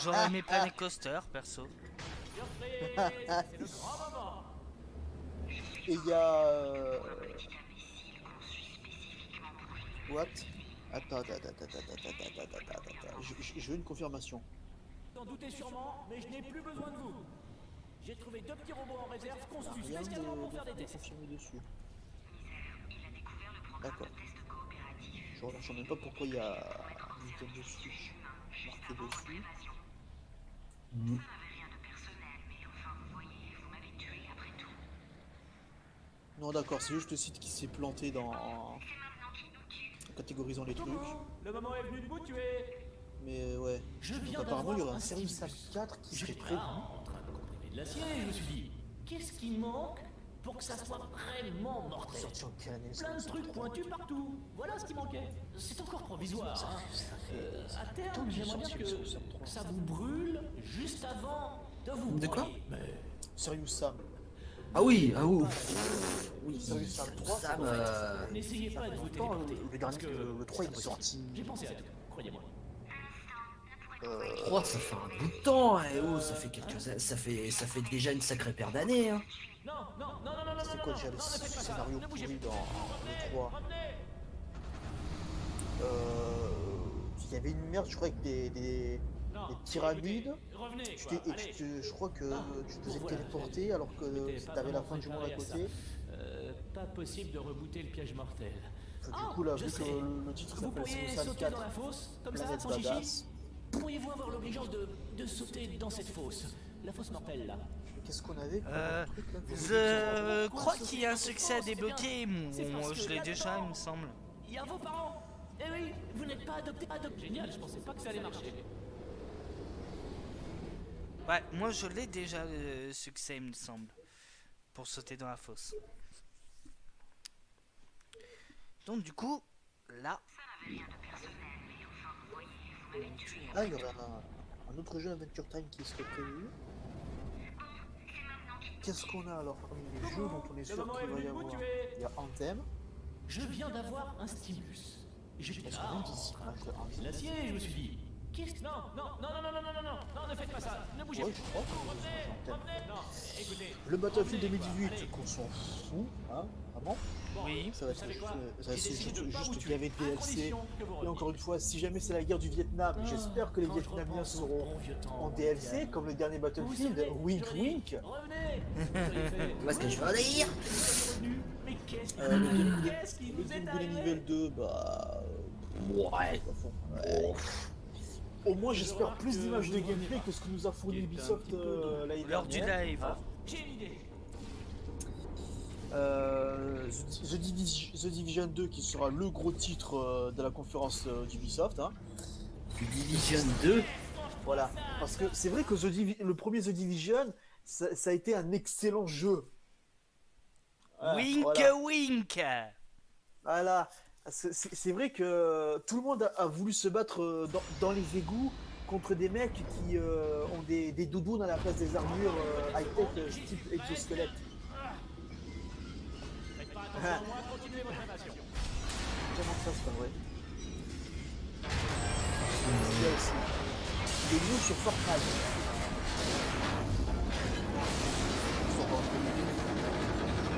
Speaker 1: J'aurais aimé Planet Coaster, perso.
Speaker 5: Surprise, c'est le grand moment.
Speaker 2: Et il y a... What? Attends. Je veux une confirmation.
Speaker 5: Vous en doutez sûrement, mais je n'ai plus besoin de vous. J'ai trouvé 2 petits robots en réserve conçus
Speaker 2: Rien
Speaker 5: spécialement pour faire des
Speaker 2: de
Speaker 5: tests.
Speaker 2: confirmé dessus. D'accord. Je recherche même pas pourquoi il y a Nintendo Switch marqué dessus.
Speaker 3: Mm.
Speaker 2: Non d'accord, c'est juste le site qui s'est planté en catégorisant les trucs.
Speaker 5: Le moment est venu de vous tuer.
Speaker 2: Mais ouais.
Speaker 5: Je
Speaker 2: Donc
Speaker 5: viens
Speaker 2: apparemment il y aura
Speaker 5: d'avoir
Speaker 2: un
Speaker 5: un
Speaker 2: Service
Speaker 5: stimulus.
Speaker 2: 4 qui serait
Speaker 5: J'étais
Speaker 2: prévu.
Speaker 5: là, en train de comprimer de l'acier, je me suis dit, qu'est-ce qui manque pour que ça soit vraiment mortel?
Speaker 2: Sorti en quelle année
Speaker 5: Plein de trucs pointus partout. Voilà ce qui manquait. C'est encore provisoire. À terme, j'aimerais bien que ça vous brûle juste avant de vous
Speaker 3: De quoi
Speaker 5: broyer. Mais
Speaker 2: Serious Sam.
Speaker 3: Ah oui, oui.
Speaker 2: Serious Sam 3,
Speaker 3: Sam,
Speaker 5: n'essayez pas de vous
Speaker 2: Pourtant,
Speaker 5: téléporter.
Speaker 2: le
Speaker 5: parce
Speaker 2: dernier,
Speaker 5: que
Speaker 2: le 3 il est
Speaker 5: c'est
Speaker 2: sorti.
Speaker 5: impossible. J'ai pensé à tout, croyez-moi.
Speaker 3: 3, ça fait un bout de temps, hein. Oh, ça fait ça fait déjà une sacrée paire d'années, hein.
Speaker 5: Non,
Speaker 2: C'était quoi déjà le scénario pourri dans le 3?
Speaker 5: Revenez.
Speaker 2: Il y avait une merde, je crois, avec des
Speaker 5: Non,
Speaker 2: pyramides.
Speaker 5: revenez,
Speaker 2: Tu
Speaker 5: quoi.
Speaker 2: t'es- et
Speaker 5: Allez.
Speaker 2: je crois que tu te faisais
Speaker 5: voilà,
Speaker 2: téléporter alors que
Speaker 5: J'étais pas
Speaker 2: t'avais la
Speaker 5: vraiment
Speaker 2: fin du monde à
Speaker 5: préparé à
Speaker 2: côté.
Speaker 5: Pas possible de rebooter le piège mortel.
Speaker 2: Du
Speaker 5: Ah,
Speaker 2: coup là,
Speaker 5: je
Speaker 2: vu que
Speaker 5: sais.
Speaker 2: le titre
Speaker 5: Vous
Speaker 2: s'appelle
Speaker 5: pourriez
Speaker 2: Serious Sam
Speaker 5: sauter dans
Speaker 2: 4,
Speaker 5: la fosse, comme ça,
Speaker 2: Planète
Speaker 5: sans chichi.
Speaker 2: Badass.
Speaker 5: Pourriez-vous avoir l'obligeance de sauter dans cette fosse? La fosse mortelle, là.
Speaker 2: Qu'est-ce qu'on avait comme truc là
Speaker 1: Je crois qu'il y a un succès à débloquer. Moi, je l'ai déjà, il me semble.
Speaker 5: Il y a vos parents. Eh oui, vous n'êtes pas adopté. Génial, je pensais pas que ça allait marcher.
Speaker 1: Ouais, moi je l'ai déjà le succès, il me semble. Pour sauter dans la fosse. Donc, du coup, là.
Speaker 2: Ah, il y aurait un autre jeu Adventure Time qui serait prévu. Qu'est-ce qu'on a alors parmi les jeux dont on est sûr
Speaker 5: moment est
Speaker 2: qu'il va
Speaker 5: venu
Speaker 2: y
Speaker 5: de vous
Speaker 2: avoir?
Speaker 5: tuer.
Speaker 2: Il y a Anthem.
Speaker 5: Je viens d'avoir un stimulus. J'étais
Speaker 2: Est-ce
Speaker 5: là,
Speaker 2: qu'on a
Speaker 5: en
Speaker 2: d'ici
Speaker 5: train de
Speaker 2: de
Speaker 5: comprimer de
Speaker 2: Anthem?
Speaker 5: l'acier, je me suis dit, qu'est-ce... Non, ne faites pas ça, ne bougez
Speaker 2: Ouais,
Speaker 5: pas.
Speaker 2: je crois que
Speaker 5: Revenez,
Speaker 2: Anthem.
Speaker 5: non, écoutez.
Speaker 2: Le Battlefield
Speaker 5: revenez, quoi.
Speaker 2: 2018,
Speaker 5: Allez.
Speaker 2: qu'on s'en fout, hein, vraiment.
Speaker 5: Bon,
Speaker 1: Oui.
Speaker 2: Ça va
Speaker 5: vous
Speaker 2: être
Speaker 5: savez quoi?
Speaker 2: ça va
Speaker 5: J'ai
Speaker 2: être
Speaker 5: décidé de pas vous
Speaker 2: juste
Speaker 5: tuer,
Speaker 2: gavé de
Speaker 5: à
Speaker 2: DLC.
Speaker 5: condition que vous
Speaker 2: Et
Speaker 5: reveniez.
Speaker 2: encore une fois, si jamais c'est la guerre du Vietnam, j'espère que les
Speaker 5: Quand je
Speaker 2: Vietnamiens
Speaker 5: repense au
Speaker 2: seront
Speaker 5: bon vieux temps
Speaker 2: en
Speaker 5: au
Speaker 2: DLC,
Speaker 5: Vietnam.
Speaker 2: comme le dernier
Speaker 5: Vous vous
Speaker 2: Battlefield,
Speaker 5: souvenez,
Speaker 2: wink
Speaker 5: je dis,
Speaker 2: wink.
Speaker 5: Revenez. Vous avez fait.
Speaker 3: Tu vois ce que je veux dire?
Speaker 5: Mais qu'est-ce
Speaker 2: Le Game
Speaker 5: qu'est-ce qui
Speaker 2: le
Speaker 5: nous est
Speaker 2: Game Bullet
Speaker 5: arrivé?
Speaker 2: Level 2, bah...
Speaker 3: Ouais.
Speaker 2: pas fond. Ouais. Au moins j'espère plus d'images de gameplay que ce que nous a fourni
Speaker 5: Il est un
Speaker 2: Ubisoft
Speaker 5: petit peu
Speaker 2: l'année
Speaker 1: L'heure du
Speaker 2: dernière.
Speaker 1: live.
Speaker 5: J'ai une idée.
Speaker 2: The Division 2 qui sera le gros titre de la conférence d'Ubisoft. Hein.
Speaker 3: Division 2.
Speaker 2: Voilà, parce que c'est vrai que le premier The Division, ça a été un excellent jeu. Voilà,
Speaker 1: Wink
Speaker 2: voilà.
Speaker 1: wink.
Speaker 2: Voilà. C'est vrai que tout le monde a voulu se battre dans les égouts contre des mecs qui ont des doudounes à la place des armures high-tech type exosquelette.
Speaker 5: Faites pas attention à moi, continuez votre invasion.
Speaker 2: Comment ça, c'est pas vrai. Il y a aussi des news sur Fortnite. Ils sont pas en train de-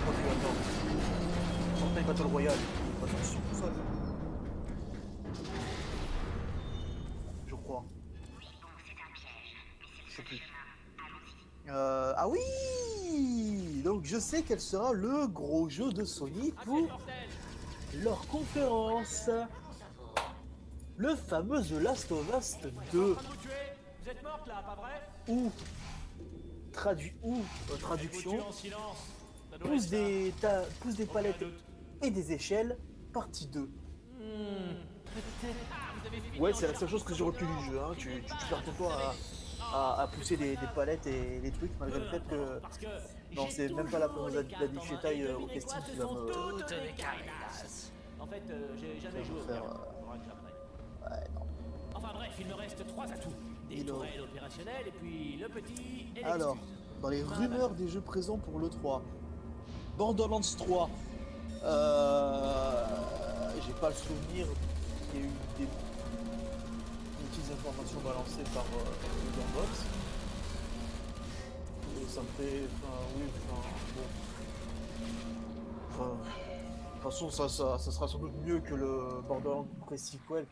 Speaker 2: Oh, puis attends. Fortnite Battle Royale. Pas sur tout ça. Je crois.
Speaker 7: Oui, bon, c'est un piège, mais c'est le
Speaker 2: Je sais
Speaker 7: seul
Speaker 2: plus.
Speaker 7: chemin. Allons-y.
Speaker 2: Ah oui! Donc je sais quel sera le gros jeu de Sony pour
Speaker 5: Mortel.
Speaker 2: leur conférence. Le fameux The Last of Us 2
Speaker 5: En train de vous tuer. Vous êtes morte là, pas vrai?
Speaker 2: ou traduction
Speaker 5: Vous tuez en silence. Ça doit
Speaker 2: pousse
Speaker 5: être ça.
Speaker 2: pousse des
Speaker 5: Aucun
Speaker 2: palettes
Speaker 5: doute.
Speaker 2: et des échelles, partie 2.
Speaker 5: Peut-être. Ah, vous avez fini
Speaker 2: Ouais,
Speaker 5: en
Speaker 2: c'est la
Speaker 5: cherchant
Speaker 2: seule chose que j'ai retenue du jeu. Hein. Tu perds ton temps à pousser des palettes et des trucs, malgré le fait que.
Speaker 5: Parce que
Speaker 2: Non,
Speaker 5: j'ai
Speaker 2: c'est même pas la fameuse
Speaker 5: toujours les cartes en main.
Speaker 2: Jedi
Speaker 5: Et
Speaker 2: au
Speaker 5: devinez
Speaker 2: casting
Speaker 5: quoi,
Speaker 2: qui
Speaker 5: ce
Speaker 2: va
Speaker 5: sont
Speaker 2: me.
Speaker 5: toutes
Speaker 1: les
Speaker 5: des
Speaker 1: cartas.
Speaker 5: En fait, j'ai jamais
Speaker 2: Je
Speaker 5: joué
Speaker 2: vais
Speaker 5: au
Speaker 2: faire,
Speaker 5: cartes. Faudra que j'apprenne.
Speaker 2: Ouais, non.
Speaker 5: Enfin bref, il me reste 3 atouts. Des
Speaker 2: Dis-donc.
Speaker 5: tourelles opérationnelles et puis le petit et
Speaker 2: Alors,
Speaker 5: l'excuse.
Speaker 2: dans les rumeurs des jeux présents pour le 3, Borderlands 3, j'ai pas le souvenir qu'il y ait eu des petites informations balancées par Gearbox. Et ça me fait. Enfin, oui, enfin, bon. Enfin, de toute façon, ça sera sans doute mieux que le Borderlands Pre-Sequel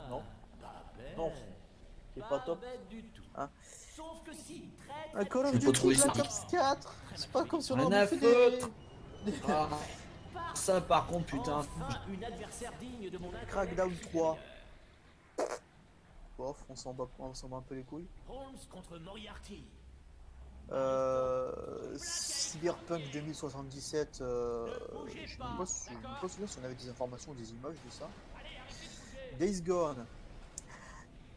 Speaker 2: non, non, qui est pas top.
Speaker 5: bête du tout.
Speaker 2: Hein.
Speaker 5: Sauf que si, très
Speaker 2: Un Call of
Speaker 3: J'ai pas
Speaker 2: Duty
Speaker 3: trouvé
Speaker 2: Black
Speaker 3: ça.
Speaker 2: Ops 4. C'est pas comme si on
Speaker 3: Rien
Speaker 2: en
Speaker 3: à
Speaker 2: fait
Speaker 3: foutre.
Speaker 2: des...
Speaker 3: Ah, ça par contre, putain.
Speaker 5: Enfin, une adversaire digne de mon intérêt.
Speaker 2: Crackdown 3. Bof, on s'en bat un peu les couilles.
Speaker 5: Holmes contre Moriarty.
Speaker 2: Cyberpunk 2077. Je sais pas souviens si on avait des informations ou des images de ça. Days Gone.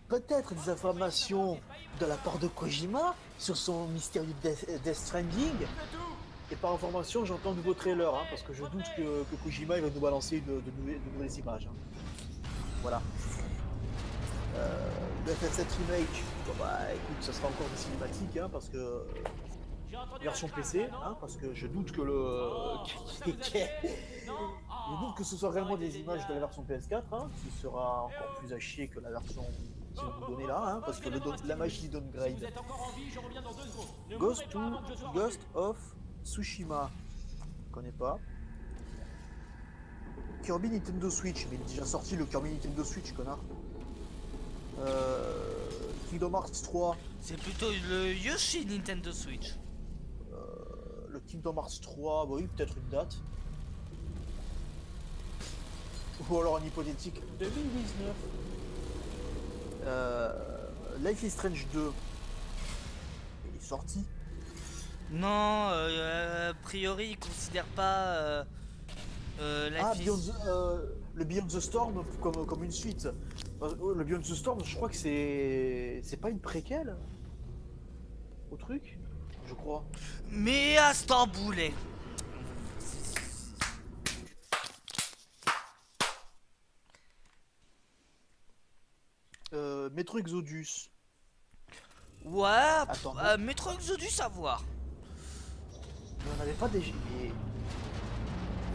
Speaker 2: Peut-être des informations de la part de Kojima sur son mystérieux Death Stranding. Et par information, j'entends un nouveau trailer, hein, parce que je doute que Kojima il va nous balancer de nouvelles images. Hein. Voilà. Le FF7 Remake, bon bah écoute, ça sera encore des cinématiques, hein, parce que version PC, hein, parce que je doute que je doute que ce soit réellement des images de la version PS4, hein, qui sera encore plus à chier que la version qu'ils vont nous donner là, hein, parce que la magie downgrade.
Speaker 5: Vous êtes encore en vie, je reviens dans 2 secondes. Ne
Speaker 2: Ghost,
Speaker 5: mourrez pas avant que je sois
Speaker 2: Ghost of Tsushima, je connais pas. Kirby Nintendo Switch, mais il est déjà sorti le Kirby Nintendo Switch, connard. Kingdom Hearts 3,
Speaker 1: C'est plutôt le Yoshi Nintendo Switch.
Speaker 2: le Kingdom Hearts 3, bah oui, peut-être une date. Ou alors un hypothétique 2019. Life is Strange 2, il est sorti.
Speaker 1: Non, a priori, ils considèrent pas
Speaker 2: Ah,
Speaker 1: Life is-
Speaker 2: le Beyond the Storm comme une suite. Le Beyond the Storm, je crois que c'est pas une préquelle au truc, je crois.
Speaker 1: Mais à Stamboulet.
Speaker 2: Metro Exodus.
Speaker 1: Ouais,
Speaker 2: Attends.
Speaker 1: Metro Exodus à voir.
Speaker 2: Mais on n'avait pas déjà.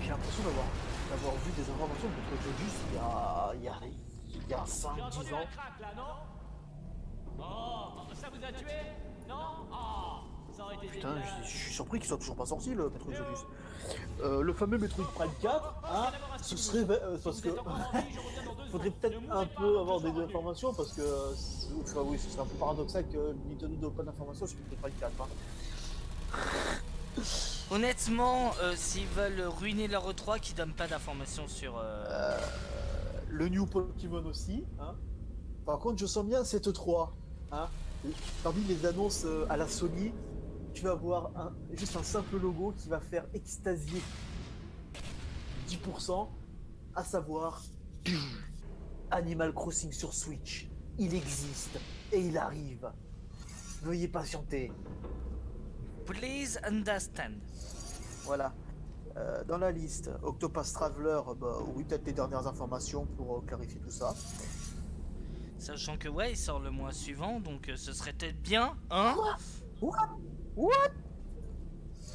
Speaker 2: J'ai l'impression d'avoir vu des informations de Metro Exodus il y a 5-10
Speaker 5: J'ai entendu
Speaker 2: ans.
Speaker 5: un crack là, non? Oh, ça vous a tué? Non? Oh, ça aurait été
Speaker 2: Putain,
Speaker 5: génial.
Speaker 2: je suis surpris qu'il soit toujours pas sorti le Metro Exodus. Le fameux Metroid Prime 4, hein, ce serait parce que
Speaker 5: Vous êtes encore en vie, je reviens dans 2
Speaker 2: faudrait
Speaker 5: secondes.
Speaker 2: peut-être
Speaker 5: Ne
Speaker 2: un
Speaker 5: mourrez pas
Speaker 2: peu
Speaker 5: avant
Speaker 2: avoir
Speaker 5: que je
Speaker 2: des
Speaker 5: sois
Speaker 2: informations parce que enfin, oui, ce serait un peu paradoxal que Nintendo donne pas d'informations sur Metroid Prime 4. Hein.
Speaker 1: Honnêtement, s'ils veulent ruiner leur E3, qu'ils donnent pas d'informations sur.
Speaker 2: Le New Pokémon aussi. Hein. Par contre, je sens bien cette 3. Hein. Parmi les annonces à la Sony, tu vas avoir juste un simple logo qui va faire extasier 10%, à savoir Animal Crossing sur Switch. Il existe et il arrive. Veuillez patienter.
Speaker 1: Please understand.
Speaker 2: Voilà. Dans la liste, Octopath Traveler, bah oui, peut-être les dernières informations pour clarifier tout ça.
Speaker 1: Sachant que ouais, il sort le mois suivant, donc ce serait peut-être bien, hein?
Speaker 2: What?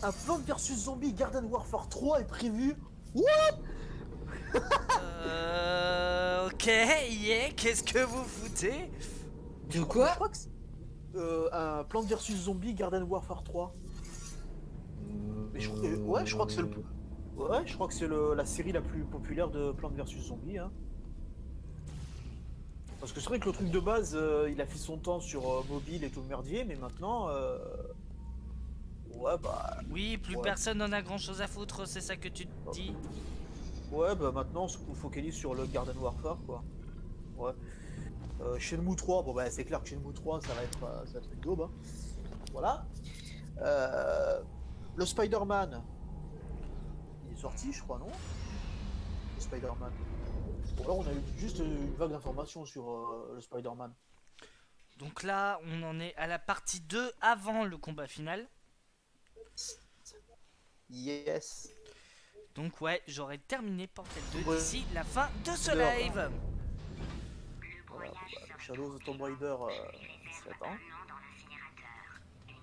Speaker 2: Un Plants vs Zombie Garden Warfare 3 est prévu.
Speaker 1: Ok, yeah, qu'est-ce que vous foutez?
Speaker 3: De quoi?
Speaker 2: Je crois que c'est- un Plants vs Zombie Garden Warfare 3. Mais ouais, je crois que c'est ouais, je crois que c'est la série la plus populaire de Plants vs Zombie. Hein. Parce que c'est vrai que le truc de base, il a fait son temps sur mobile et tout le merdier, mais maintenant, ouais bah,
Speaker 1: Oui, plus
Speaker 2: ouais.
Speaker 1: personne n'en a grand chose à foutre, c'est ça que tu te dis?
Speaker 2: Ouais, bah maintenant on se focalise sur le Garden Warfare quoi. Ouais. Shenmue 3, bon bah c'est clair que Shenmue 3 ça va être une daube. Hein. Voilà. Le Spider-Man, il est sorti je crois, non? Le Spider-Man. Bon là on a eu juste une vague d'informations sur le Spider-Man.
Speaker 1: Donc là, on en est à la partie 2 avant le combat final.
Speaker 2: Yes.
Speaker 1: Donc ouais, j'aurai terminé Portal 2
Speaker 2: Ouais.
Speaker 1: d'ici la fin de ce
Speaker 2: D'ailleurs,
Speaker 1: live.
Speaker 2: Voilà, bah, Shadows of Tomb Raider, ça fait temps.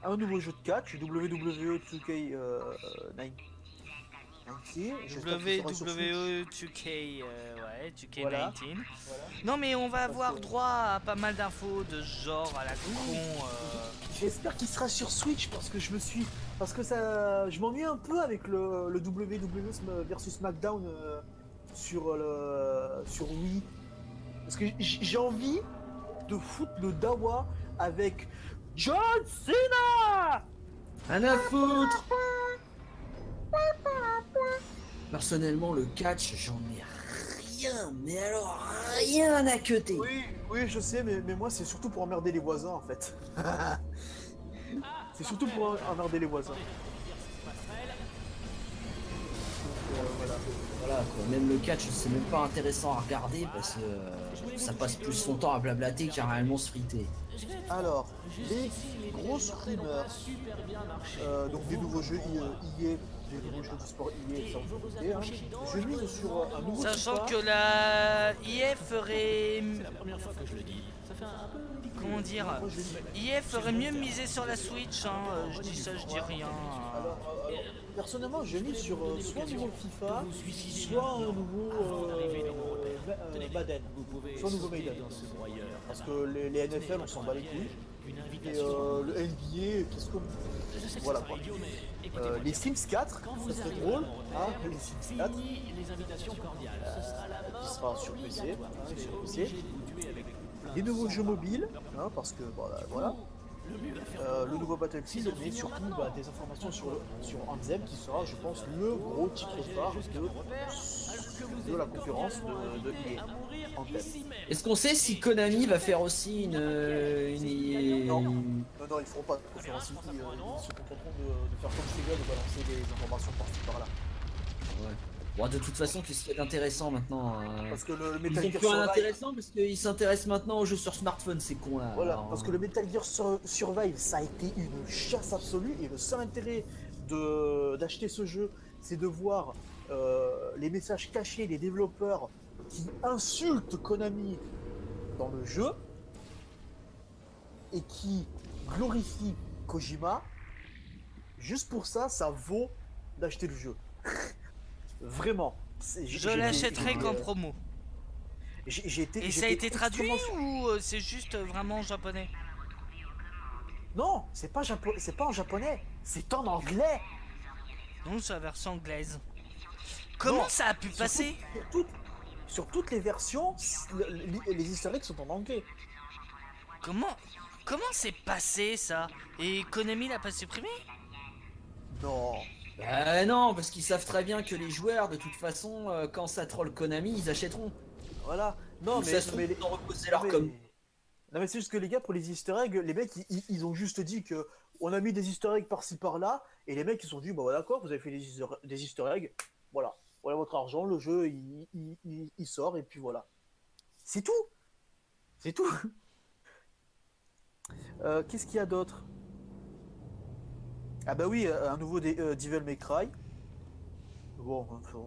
Speaker 2: Un nouveau jeu de catch, WWE 2K19.
Speaker 1: WWE 2K, ouais, 2K19.
Speaker 2: Voilà.
Speaker 1: Non mais on va avoir
Speaker 2: que-
Speaker 1: droit à pas mal d'infos de ce genre à la con.
Speaker 2: J'espère qu'il sera sur Switch parce que ça, je m'ennuie un peu avec le WWE versus SmackDown sur Wii. Parce que j'ai envie de foutre le Dawa avec John Cena.
Speaker 3: Rien à foutre. Personnellement, le catch, j'en ai rien, mais alors rien à queuter.
Speaker 2: Oui, je sais, mais moi c'est surtout pour emmerder les voisins en fait. C'est surtout pour emmerder les voisins. Voilà.
Speaker 3: Voilà quoi, même le catch, c'est même pas intéressant à regarder parce que ça passe plus son temps à blablater qu'à réellement se friter.
Speaker 2: Alors, les grosses rumeurs, donc des nouveaux jeux EA, des nouveaux jeux de sport EA, ça on peut douter, hein. Je mise sur un nouveau
Speaker 1: Sachant
Speaker 2: FIFA.
Speaker 1: que la IF ferait... Comment dire?
Speaker 2: Moi, je mise-
Speaker 1: IF ferait mieux miser sur la Switch, hein. Je dis ça, je dis rien.
Speaker 2: Alors, personnellement, je mise sur soit un nouveau FIFA, soit un nouveau Madden, soit un nouveau Maiden. Parce que les NFL, on s'en bat les couilles. Et le NBA, qu'est-ce qu'on... Voilà quoi. Les Sims 4, ça serait drôle. Hein, les Sims 4. Qui sera sur PC. Hein, sur PC. Les nouveaux jeux mobiles, hein, parce que voilà. Le nouveau Battlefield, mais surtout des informations sur Anthem qui sera, je pense, le gros titre phare de la conférence de EA. Anthem.
Speaker 3: Est-ce qu'on sait si Konami va faire aussi une
Speaker 2: Non, ils feront pas de conférence indie, ils se contenteront de faire comme chez eux, de balancer des informations par-ci par-là.
Speaker 3: Ouais. Bon, de toute façon, qu'est-ce qu'il y a d'intéressant maintenant
Speaker 2: Parce que le
Speaker 3: Ils
Speaker 2: Metal
Speaker 3: ont
Speaker 2: Gear
Speaker 3: plus rien
Speaker 2: Survive,
Speaker 3: d'intéressant parce qu'ils s'intéressent maintenant aux jeux sur smartphone, ces cons là.
Speaker 2: voilà,
Speaker 3: Alors,
Speaker 2: parce que le Metal Gear Survive, ça a été une chasse absolue et le seul intérêt d'acheter ce jeu, c'est de voir les messages cachés des développeurs qui insultent Konami dans le jeu et qui glorifient Kojima. Juste pour ça, ça vaut d'acheter le jeu. Vraiment.
Speaker 1: Je l'achèterai qu'en promo. Et ça a été traduit ou c'est juste vraiment japonais?
Speaker 2: Non, c'est pas en japonais, c'est en anglais.
Speaker 1: Non, c'est la version anglaise. Comment ça a pu passer?
Speaker 2: Sur toutes les versions, les easter eggs sont en anglais.
Speaker 1: Comment c'est passé ça? Et Konami l'a pas supprimé?
Speaker 2: Non.
Speaker 3: Bah non, parce qu'ils savent très bien que les joueurs, de toute façon, quand ça troll Konami, ils achèteront.
Speaker 2: Voilà. Non,
Speaker 3: Donc,
Speaker 2: mais,
Speaker 3: ça se trouve,
Speaker 2: mais,
Speaker 3: ils ont reposé leur com.
Speaker 2: non, mais c'est juste que les gars, pour les easter eggs, les mecs, ils ont juste dit que on a mis des easter eggs par-ci par-là, et les mecs, ils se sont dit, bah d'accord, vous avez fait des easter eggs, voilà votre argent, le jeu, il sort, et puis voilà. C'est tout. C'est tout. Qu'est-ce qu'il y a d'autre? Ah bah oui, un nouveau Devil May Cry. bon, enfin,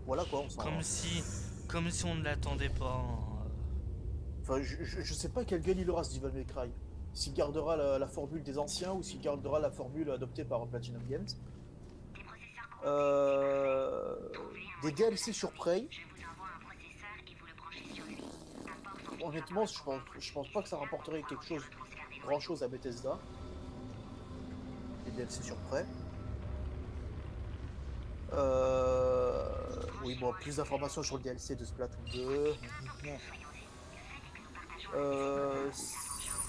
Speaker 2: voilà quoi, on s'en...
Speaker 1: Comme si on ne l'attendait pas.
Speaker 2: Enfin, je sais pas quelle gueule il aura ce Devil May Cry. S'il gardera la formule des anciens ou s'il gardera la formule adoptée par Platinum Games. Des DLC sur Prey. Honnêtement, je pense pas que ça rapporterait grand chose à Bethesda. Des DLC sur Prey. Oui, bon, plus d'informations sur le DLC de Splatoon 2.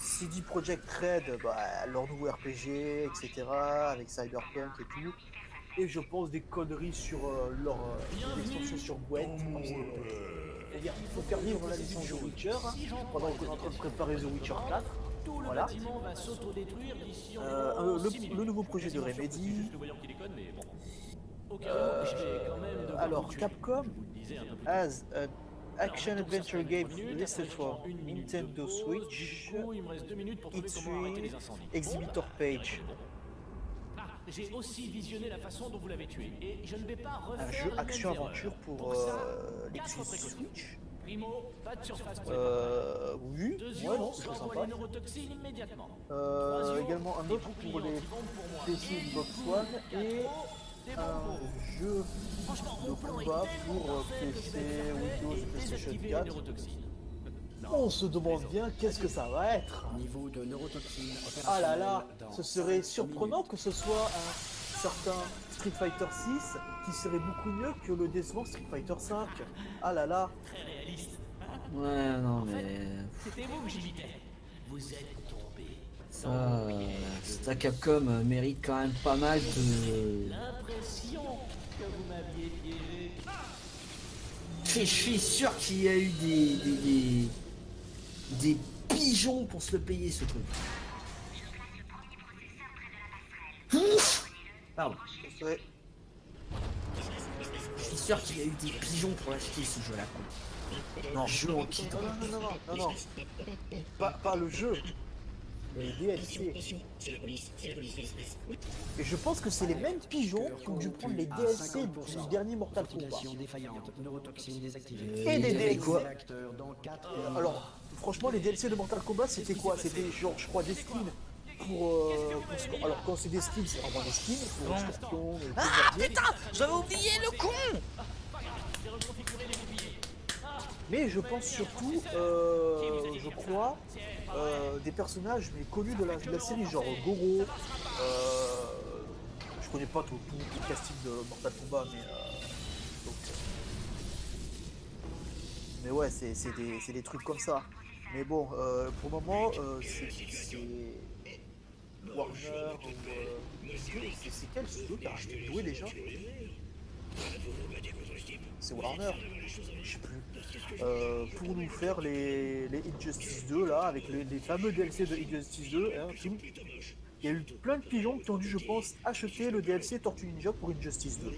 Speaker 2: CD Projekt Red, bah, leur nouveau RPG, etc. avec Cyberpunk et tout. Et je pense des conneries sur leur extension sur Gwent. C'est-à-dire qu'il faut faire vivre la licence de Witcher pendant qu'on est en train de préparer The Witcher 4. Voilà. Le nouveau projet de Remedy. Alors, Capcom has an action adventure game listed for Nintendo Switch. E3 exhibitor page.
Speaker 5: J'ai aussi visionné la façon dont vous l'avez tué et je ne vais pas
Speaker 2: Un
Speaker 5: refaire
Speaker 2: jeu
Speaker 5: la même
Speaker 2: action-aventure
Speaker 5: erreur.
Speaker 2: pour
Speaker 5: quatre
Speaker 2: l'Xbox
Speaker 5: précautions.
Speaker 2: Switch.
Speaker 5: Primo, pas de surface.
Speaker 2: Oui,
Speaker 5: Deuxièmement,
Speaker 2: ouais, non, c'est
Speaker 5: j'envoie
Speaker 2: sympa.
Speaker 5: les neurotoxines immédiatement. Troisièmement,
Speaker 2: Également un autre
Speaker 5: boucliers
Speaker 2: pour les
Speaker 5: anti-bombes pour moi.
Speaker 2: PC
Speaker 5: Et
Speaker 2: Xbox
Speaker 5: du coup,
Speaker 2: One
Speaker 5: quatre
Speaker 2: et
Speaker 5: autres, des
Speaker 2: un
Speaker 5: bonbons.
Speaker 2: jeu
Speaker 5: Franchement,
Speaker 2: de
Speaker 5: mon plan est
Speaker 2: combat
Speaker 5: tellement
Speaker 2: pour
Speaker 5: parfait que
Speaker 2: PC,
Speaker 5: je vais faire
Speaker 2: Windows
Speaker 5: et
Speaker 2: et PlayStation
Speaker 5: désactiver les
Speaker 2: 4.
Speaker 5: neurotoxines. Non,
Speaker 2: On se demande bien qu'est-ce que ça va être.
Speaker 3: Niveau de neurotoxine
Speaker 2: Ah là là, ce serait surprenant que ce soit un certain Street Fighter 6 qui serait beaucoup mieux que le décevant Street Fighter 5. Ah là là.
Speaker 5: très réaliste.
Speaker 3: Ouais, non, mais.
Speaker 5: C'était vous que j'imitais. Vous êtes tombé.
Speaker 3: Ça Capcom mérite quand même pas mal de.
Speaker 5: L'impression que vous m'aviez piégé.
Speaker 3: Je suis sûr qu'il y a eu des pigeons pour se le payer ce truc. Pardon.
Speaker 2: Ce serait-
Speaker 3: Je suis sûr qu'il y a eu des pigeons pour acheter ce jeu-là. Quoi.
Speaker 2: Non,
Speaker 3: Jeu en kit.
Speaker 2: non. Pas le jeu. Les DLC. Et je pense que c'est les mêmes pigeons qui ont dû prendre les DLC du dernier Mortal Kombat. Et des DLC.
Speaker 3: quoi
Speaker 2: Alors, franchement, les DLC de Mortal Kombat, c'était quoi? C'était genre, je crois, des skins alors, quand c'est des skins, c'est vraiment des skins pour
Speaker 1: Bon.
Speaker 2: Scorpion,
Speaker 1: Ah
Speaker 2: Bombardier.
Speaker 1: putain, j'avais oublié le con.
Speaker 2: Mais je pense surtout, je crois, des personnages mais connus de la série, genre Goro. Je connais pas tout le casting de Mortal Kombat, mais ouais, c'est des trucs comme ça. Mais bon, pour le moment, c'est Warner ou c'est quel studio qui a racheté Joué déjà? C'est Warner, je sais plus. Pour nous faire les Injustice 2 là, avec les fameux DLC de Injustice 2, hein, il y a eu plein de pigeons qui ont dû, je pense, acheter le DLC Tortue Ninja pour Injustice 2.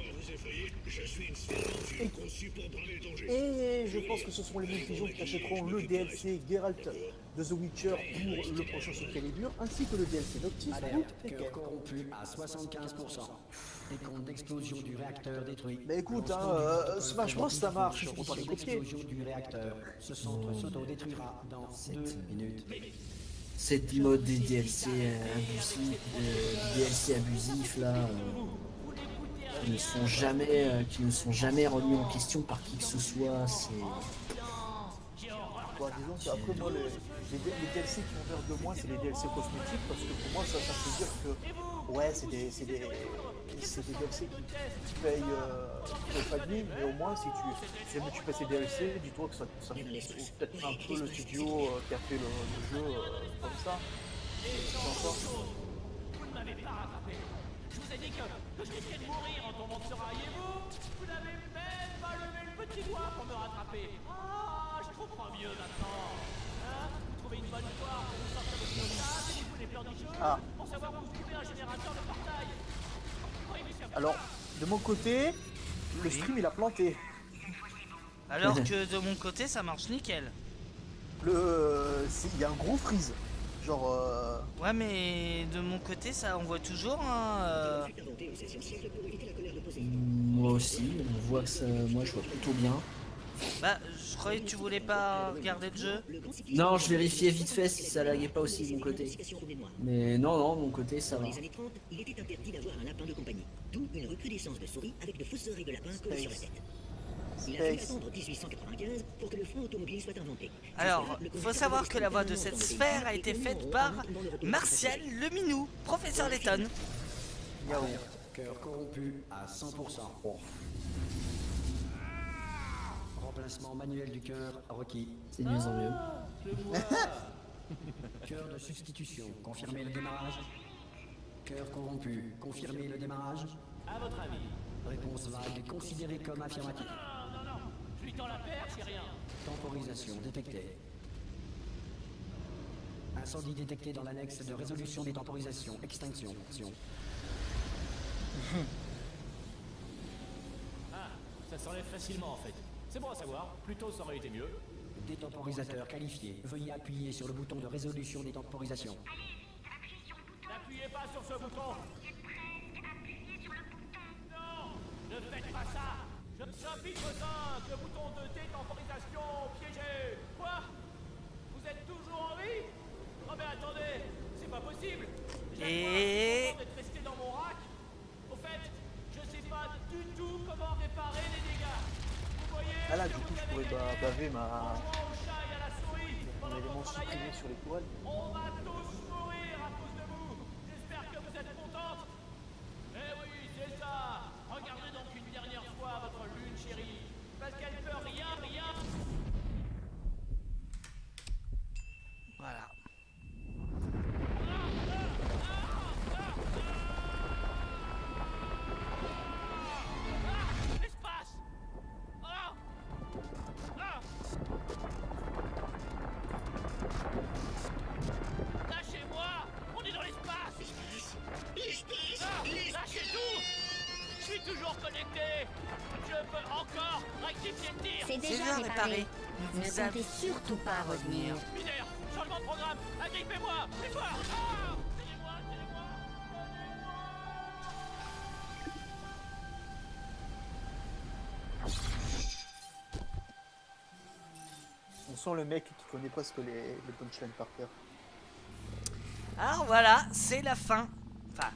Speaker 2: Et je pense que ce seront les mêmes pigeons qui achèteront le DLC Geralt de The Witcher pour le prochain Soul Calibur, ainsi que le DLC Noctis pour Tekken.
Speaker 8: Corrompu à 75%. Décompte d'explosion du réacteur détruit.
Speaker 2: Bah écoute, Smash Bros ça marche, faut pas les copier.
Speaker 8: L'explosion du réacteur. Ce centre s'auto-détruira dans 2 minutes.
Speaker 3: Cette mode des DLC abusifs là, qui ne sont jamais remis en question par qui que ce soit, c'est.
Speaker 2: Bon, disons qu'après moi, les DLC qui vont faire de moi, c'est les DLC cosmétiques, parce que pour moi, ça veut dire que, ouais, c'est des DLC qui payent pas de mine, mais au moins, si jamais tu payes ces DLC, dis-toi que ça peut-être un peu le studio qui a fait le jeu comme ça.
Speaker 5: Vous ne m'avez pas rattrapé. Je vous ai dit que je risquais de mourir en tombant sur rail et vous n'avez même pas levé le petit doigt pour me rattraper. Ah, je comprends mieux maintenant. Hein? Vous trouvez une bonne histoire pour vous sortir de ce stade et vous les pleurnicheux pour savoir où vous trouvez un générateur de portail.
Speaker 2: Alors, de mon côté, le stream il a planté.
Speaker 1: Alors que de mon côté, ça marche nickel.
Speaker 2: Il y a un gros freeze. Genre.
Speaker 1: Ouais, mais de mon côté, ça envoie toujours.
Speaker 3: Moi aussi, on voit que ça, moi je vois plutôt bien.
Speaker 1: Bah, je croyais que tu voulais pas regarder le jeu.
Speaker 3: Non, je vérifiais vite fait si ça laguait pas aussi de mon côté. Mais non, non, de mon côté ça va.
Speaker 9: Dans les années 30, il était interdit d'avoir un lapin de compagnie. D'où une recrudescence de souris avec de fausses oreilles de lapin collées sur la tête. Il a fallu attendre 1895 pour que le frein automobile soit inventé.
Speaker 1: Alors, faut savoir que la voix de cette sphère a été faite par Martial Leminou, professeur Letton.
Speaker 8: Cœur corrompu à 100%. Remplacement manuel du cœur requis.
Speaker 3: C'est de mieux en mieux.
Speaker 8: Cœur de substitution. Confirmez le démarrage. Cœur corrompu. Confirmez le démarrage.
Speaker 5: À votre avis?
Speaker 8: Réponse vague considérée comme affirmative.
Speaker 5: Non, je lui tends la perche et rien.
Speaker 8: Temporisation détectée. Incendie détecté dans l'annexe de résolution des temporisations. Extinction.
Speaker 5: Ah, ça s'enlève facilement en fait. C'est bon à savoir, plus tôt ça aurait été mieux.
Speaker 8: Détemporisateur qualifié. Veuillez appuyer sur le bouton de résolution des temporisations.
Speaker 5: N'appuyez pas sur ce bouton. Non, ne faites pas ça. Chapitre 5, le bouton de détemporisation piégé. Quoi? Vous êtes toujours en vie? Oh mais attendez, c'est pas possible.
Speaker 1: Et...
Speaker 5: d'être resté dans mon rack. Au fait, je sais pas du tout comment réparer les dégâts. Vous voyez?
Speaker 2: Ah là, du coup, je pourrais baver ma...
Speaker 5: Au chat et à la souris
Speaker 2: mon
Speaker 5: pendant que
Speaker 2: élément
Speaker 5: vous
Speaker 2: supprimé
Speaker 5: travaillez.
Speaker 2: sur les toiles.
Speaker 5: On va tous mourir à cause de vous. J'espère que vous êtes contente. Eh oui, c'est ça. Regardez donc une dernière fois votre lune chérie. Parce qu'elle peut rien.
Speaker 1: Voilà.
Speaker 5: L'espace. Ah. Lâchez-moi. On est dans l'espace. Lâchez tout. Je suis toujours connecté. Je peux encore rectifier le tir.
Speaker 7: C'est
Speaker 1: C'est
Speaker 7: déjà
Speaker 1: bien
Speaker 7: réparé.
Speaker 1: réparé.
Speaker 7: Ne
Speaker 1: Vous avez...
Speaker 7: comptez surtout pas revenir.
Speaker 5: Mineur, changement de programme. Agrippez-moi. C'est quoi? Ah. Tenez-moi.
Speaker 2: On sent le mec qui connaît presque les punchlines par cœur.
Speaker 1: Alors voilà, c'est la fin. Enfin.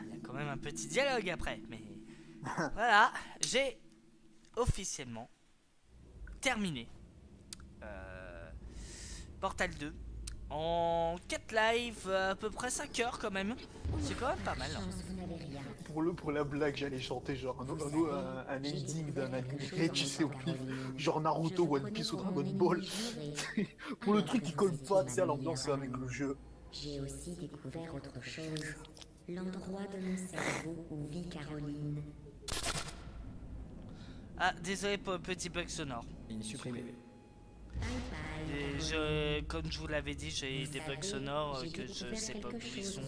Speaker 1: Il y a quand même un petit dialogue après, mais... Voilà, j'ai officiellement terminé Portal 2 en 4 live, à peu près 5 heures quand même. C'est quand même pas mal. Hein.
Speaker 7: Vous n'avez rien.
Speaker 2: Pour la blague, j'allais chanter genre un ending d'un animé, tu sais, au pif. Genre Naruto, One Piece ou Dragon Ball. Pour le truc qui colle pas, tu sais, à l'ambiance avec le jeu.
Speaker 7: J'ai aussi découvert autre chose. L'endroit de mon cerveau où vit Caroline.
Speaker 1: Ah, désolé pour le petit bug sonore.
Speaker 8: Ligne supprimée.
Speaker 7: Bye bye.
Speaker 1: Et comme je vous l'avais dit, j'ai des bugs sonores que je sais pas d'où ils sont.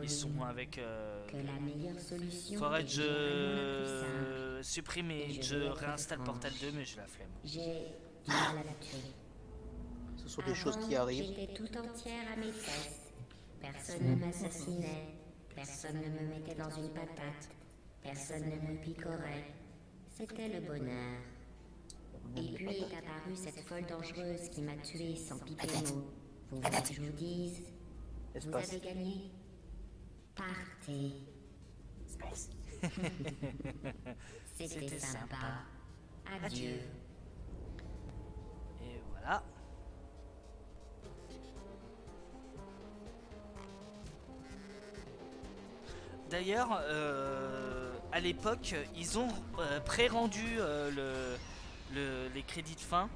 Speaker 1: Ils sont avec...
Speaker 7: Que la meilleure solution
Speaker 1: Faudrait que
Speaker 7: est vraiment la plus
Speaker 1: je
Speaker 7: simple.
Speaker 1: supprime et je réinstalle Portal 2, mais j'ai la flemme.
Speaker 7: J'ai du mal à la tuer.
Speaker 2: Ce sont des choses qui arrivent.
Speaker 7: J'étais tout entière à mes fesses. Personne ne m'assassinait. Personne ne me mettait dans une patate. Personne ne me picorait. C'était le bonheur. Et puis est apparue cette folle dangereuse qui m'a tué sans piper mot. Vous voulez que je vous dise? Vous
Speaker 2: Espace.
Speaker 7: avez gagné. Partez. C'était sympa. Adieu.
Speaker 1: Et voilà. D'ailleurs, à l'époque, ils ont pré-rendu les crédits de fin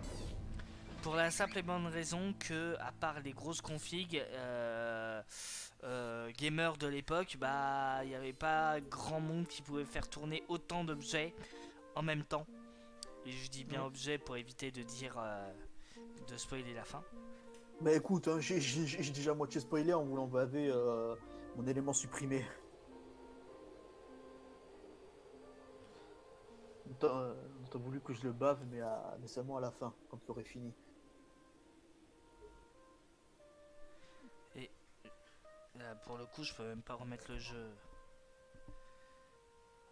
Speaker 1: pour la simple et bonne raison que, à part les grosses configs gamers de l'époque, bah il n'y avait pas grand monde qui pouvait faire tourner autant d'objets en même temps. Et je dis bien objet pour éviter de dire de spoiler la fin.
Speaker 2: Bah écoute, hein, j'ai déjà moitié spoilé en voulant baver mon élément supprimé. T'as voulu que je le bave, mais seulement à la fin, quand tu aurais fini.
Speaker 1: Et là, pour le coup, je peux même pas remettre le jeu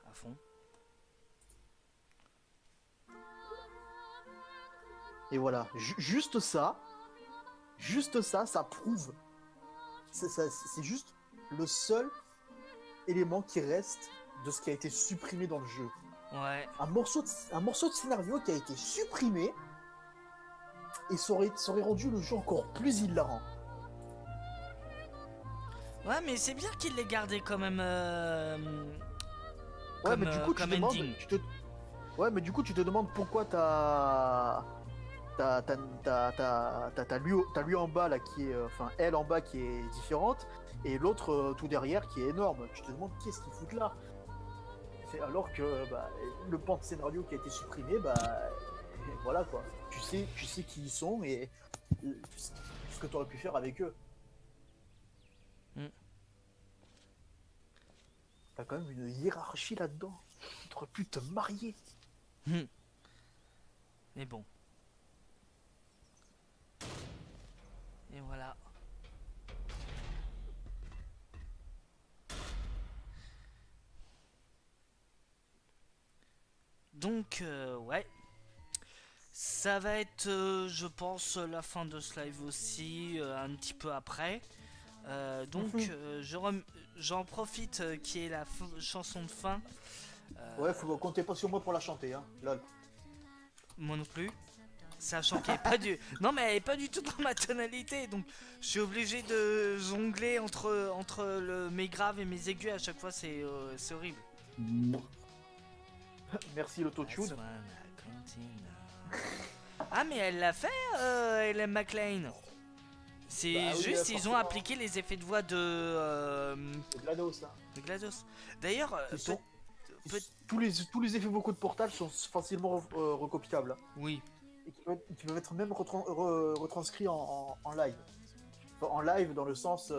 Speaker 1: à fond.
Speaker 2: Et voilà, juste ça, ça prouve. C'est juste le seul élément qui reste de ce qui a été supprimé dans le jeu.
Speaker 1: Ouais.
Speaker 2: Un morceau de scénario qui a été supprimé et ça aurait rendu le jeu encore plus hilarant.
Speaker 1: Ouais, mais c'est bien qu'il l'ait gardé quand même.
Speaker 2: Ouais, mais du coup,
Speaker 1: ending.
Speaker 2: Ouais, mais du coup, tu te demandes pourquoi t'as lui en bas là qui est, enfin elle en bas qui est différente et l'autre tout derrière qui est énorme. Tu te demandes qu'est-ce qu'ils foutent là. Alors que le pan de scénario qui a été supprimé, voilà quoi. Tu sais qui ils sont et ce que tu aurais pu faire avec eux. T'as quand même une hiérarchie là-dedans. Tu aurais pu te marier.
Speaker 1: Mais bon. Et voilà. Donc, ouais. Ça va être, je pense, la fin de ce live aussi, un petit peu après. Donc, j'en profite qui est la chanson de fin.
Speaker 2: Ouais, faut compter pas sur moi pour la chanter, hein. Lol.
Speaker 1: Moi non plus. Sachant qu'elle est pas du... Non mais elle est pas du tout dans ma tonalité, donc je suis obligé de jongler entre mes graves et mes aigus à chaque fois, c'est horrible.
Speaker 2: Merci l'autotune.
Speaker 1: Ah mais elle l'a fait, Ellen McLean. C'est juste, ils ont appliqué les effets de voix de
Speaker 2: GLaDOS là.
Speaker 1: De GLaDOS. D'ailleurs,
Speaker 2: tous les effets vocaux de Portal sont facilement recopiables.
Speaker 1: Oui.
Speaker 2: Et qui peuvent être même retranscrits en live. Enfin, en live dans le sens,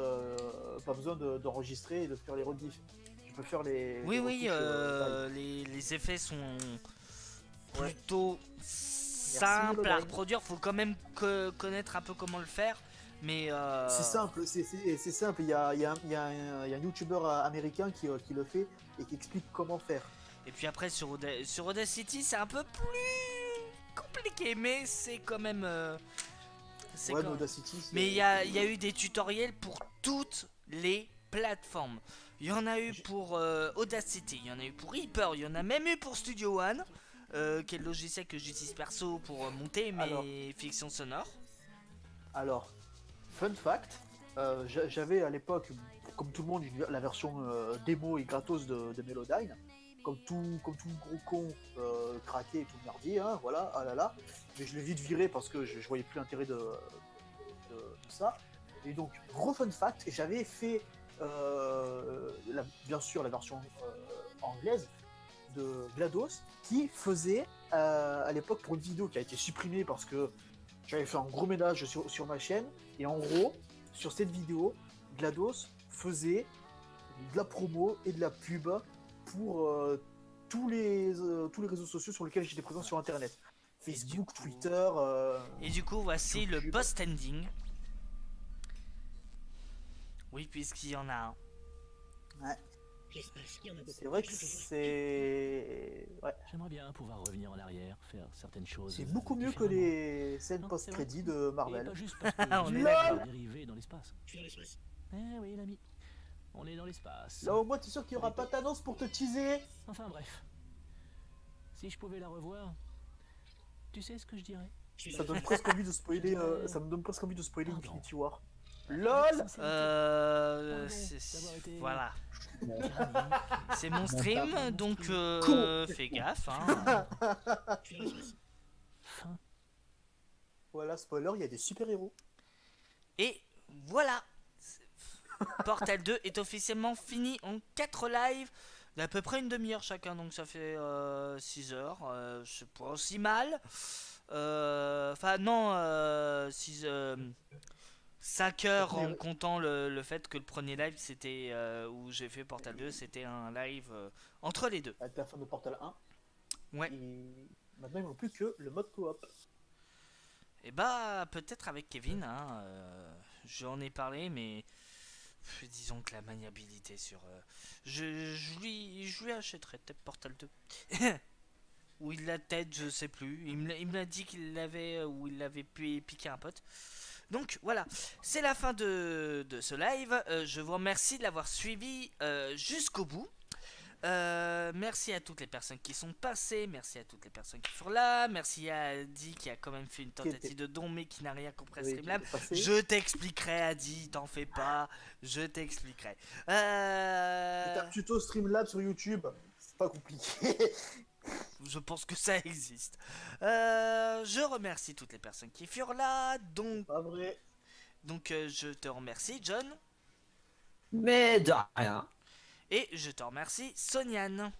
Speaker 2: pas besoin d'enregistrer et de faire les rediffs. Tu peux faire les...
Speaker 1: Oui,
Speaker 2: les
Speaker 1: les effets sont plutôt simples à reproduire. Faut quand même connaître un peu comment le faire. Mais
Speaker 2: c'est simple, c'est simple. Il y a un YouTuber américain qui le fait et qui explique comment faire.
Speaker 1: Et puis après sur Audacity c'est un peu plus compliqué, mais c'est quand même.
Speaker 2: Ouais, Audacity.
Speaker 1: Mais il y a eu des tutoriels pour toutes les plateformes. Il y en a eu pour Audacity, il y en a eu pour Reaper, il y en a même eu pour Studio One, qui est le logiciel que j'utilise perso pour monter mes fictions sonores.
Speaker 2: Alors, fun fact, j'avais à l'époque, comme tout le monde, la version démo et gratos de Melodyne. Comme tout gros con craqué et tout merdier, hein, voilà, ah là là. Mais je l'ai vite viré parce que je voyais plus l'intérêt de ça. Et donc, gros fun fact, j'avais fait bien sûr la version anglaise de GLaDOS qui faisait à l'époque pour une vidéo qui a été supprimée parce que j'avais fait un gros ménage sur ma chaîne. Et en gros, sur cette vidéo, GLaDOS faisait de la promo et de la pub pour tous les réseaux sociaux sur lesquels j'étais présent sur internet. Facebook, Twitter...
Speaker 1: Et du coup, voici YouTube. Le post ending. Oui, puisqu'il y en a un.
Speaker 2: Ouais. C'est vrai que c'est... Ouais.
Speaker 5: J'aimerais bien pouvoir revenir en arrière, faire certaines choses.
Speaker 2: C'est beaucoup mieux que les scènes post-crédit de Marvel.
Speaker 5: Pas juste parce que
Speaker 1: on est d'accord.
Speaker 5: Dérivé dans l'espace. Eh oui, l'ami. On est dans l'espace.
Speaker 2: Là au moins t'es sûr qu'il n'y aura pas Thanos pour te teaser.
Speaker 5: Enfin bref. Si je pouvais la revoir, tu sais ce que je dirais?
Speaker 2: Ça donne presque envie de spoiler, ça me donne presque envie de spoiler Infinity War. LOL.
Speaker 1: Voilà. C'est mon stream, donc fais gaffe. Hein.
Speaker 2: Voilà, spoiler, il y a des super-héros.
Speaker 1: Et voilà. Portal 2 est officiellement fini en 4 lives d'à peu près une demi-heure chacun, donc ça fait 6 heures, c'est pas aussi mal. Enfin non, 5 heures en comptant le fait que le premier live c'était où j'ai fait Portal 2, c'était un live entre les deux.
Speaker 2: Avec la fin de Portal 1.
Speaker 1: Ouais.
Speaker 2: Et maintenant il ne manque plus que le mode coop.
Speaker 1: Et bah peut-être avec Kevin, hein, j'en ai parlé, mais Disons que la maniabilité sur... je lui achèterai peut-être Portal 2. Ou il l'a peut-être, je sais plus. Il me l'a dit qu'il l'avait, ou il l'avait pu piquer un pote. Donc voilà, c'est la fin de ce live. Je vous remercie de l'avoir suivi jusqu'au bout. Merci à toutes les personnes qui sont passées, merci à toutes les personnes qui sont là, merci à Adi qui a quand même fait une tentative de don mais qui n'a rien compris à Streamlab. Je t'expliquerai Adi, t'en fais pas, je t'expliquerai.
Speaker 2: C'est un tuto Streamlab sur YouTube, c'est pas compliqué.
Speaker 1: Je pense que ça existe. Je remercie toutes les personnes qui furent là, donc...
Speaker 2: Pas vrai.
Speaker 1: Donc je te remercie John.
Speaker 3: Mais de rien.
Speaker 1: Et je te remercie Soniane.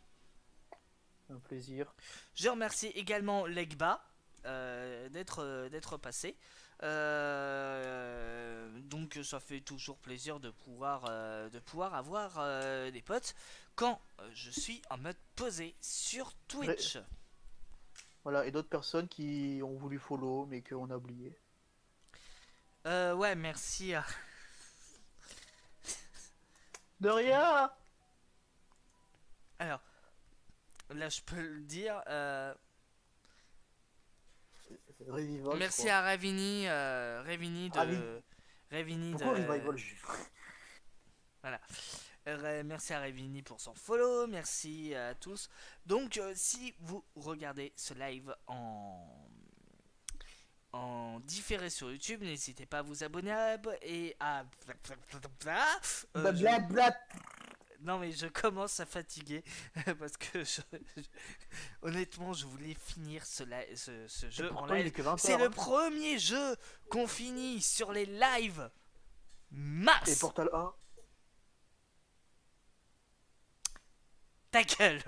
Speaker 2: Un plaisir.
Speaker 1: Je remercie également Legba d'être passé. Donc ça fait toujours plaisir de pouvoir avoir des potes quand je suis en mode posé sur Twitch.
Speaker 2: Voilà, et d'autres personnes qui ont voulu follow mais qu'on a oublié.
Speaker 1: Ouais, merci.
Speaker 2: De rien.
Speaker 1: Alors, là je peux le dire.
Speaker 2: Revival,
Speaker 1: Merci à Ravini, Ravini de... Ravini
Speaker 2: Pourquoi
Speaker 1: de...
Speaker 2: Revival
Speaker 1: Voilà. Merci à Ravini pour son follow, merci à tous. Donc si vous regardez ce live en différé sur YouTube, n'hésitez pas à vous abonner et à... Non mais je commence à fatiguer parce que honnêtement je voulais finir ce jeu en live. C'est le premier jeu qu'on finit sur les lives masse.
Speaker 2: Et Portal 1.
Speaker 1: Ta gueule.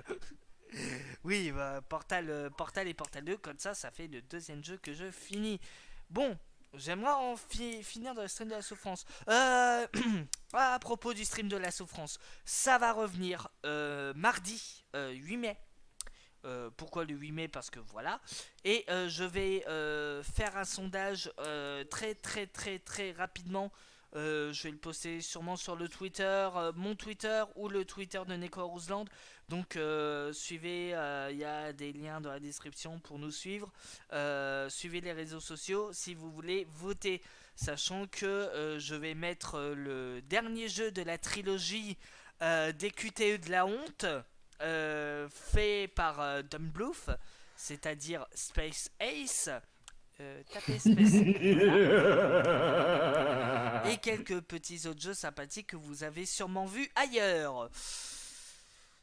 Speaker 1: Oui, bah, Portal et Portal 2, comme ça fait le deuxième jeu que je finis. Bon, j'aimerais en finir dans le stream de la souffrance. À propos du stream de la souffrance, ça va revenir mardi 8 mai. Pourquoi le 8 mai? Parce que voilà. Et je vais faire un sondage très rapidement. Je vais le poster sûrement sur le Twitter, mon Twitter ou le Twitter de Neko Rusland. Donc suivez, il y a des liens dans la description pour nous suivre. Suivez les réseaux sociaux si vous voulez voter. Sachant que je vais mettre le dernier jeu de la trilogie des QTE de la honte fait par Dumbluff, c'est-à-dire Space Ace. Tapez Space et quelques petits autres jeux sympathiques que vous avez sûrement vus ailleurs.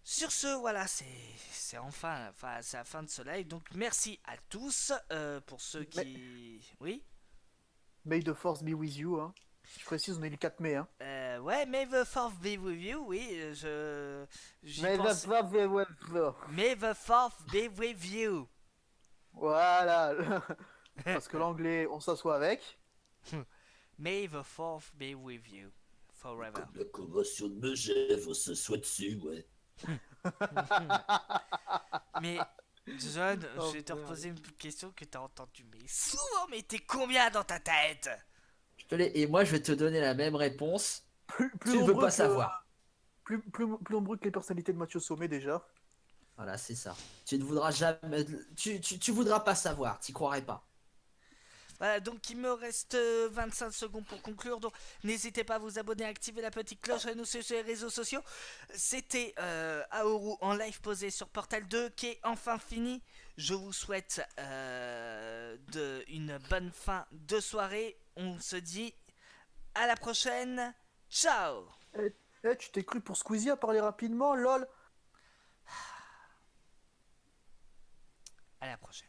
Speaker 1: Sur ce, voilà, c'est enfin c'est la fin de ce live. Donc merci à tous pour ceux qui... Oui.
Speaker 2: May the force be with you, hein. Je précise, on est le 4 mai, hein.
Speaker 1: Ouais, may the force be with you, oui,
Speaker 2: May the force be with you.
Speaker 1: May the force be with you.
Speaker 2: Voilà. Parce que l'anglais, on s'assoit avec.
Speaker 1: May the force be with you forever.
Speaker 10: Comme la convention de Megève, on s'assoit dessus, ouais.
Speaker 1: Mais John, je vais te reposer une question que t'as entendue mais souvent, mais t'es combien dans ta tête?
Speaker 3: Et moi je vais te donner la même réponse.
Speaker 2: Plus
Speaker 3: tu ne veux pas savoir.
Speaker 2: Plus nombreux que les personnalités de Mathieu Sommet déjà.
Speaker 3: Voilà, c'est ça. Tu ne voudras jamais... Tu voudras pas savoir, t'y croirais pas.
Speaker 1: Voilà, donc il me reste 25 secondes pour conclure, donc n'hésitez pas à vous abonner, à activer la petite cloche, à nous suivre sur les réseaux sociaux. C'était Aoru en live posé sur Portal 2 qui est enfin fini. Je vous souhaite une bonne fin de soirée. On se dit à la prochaine. Ciao.
Speaker 2: Tu t'es cru pour Squeezie à parler rapidement, lol.
Speaker 1: À la prochaine.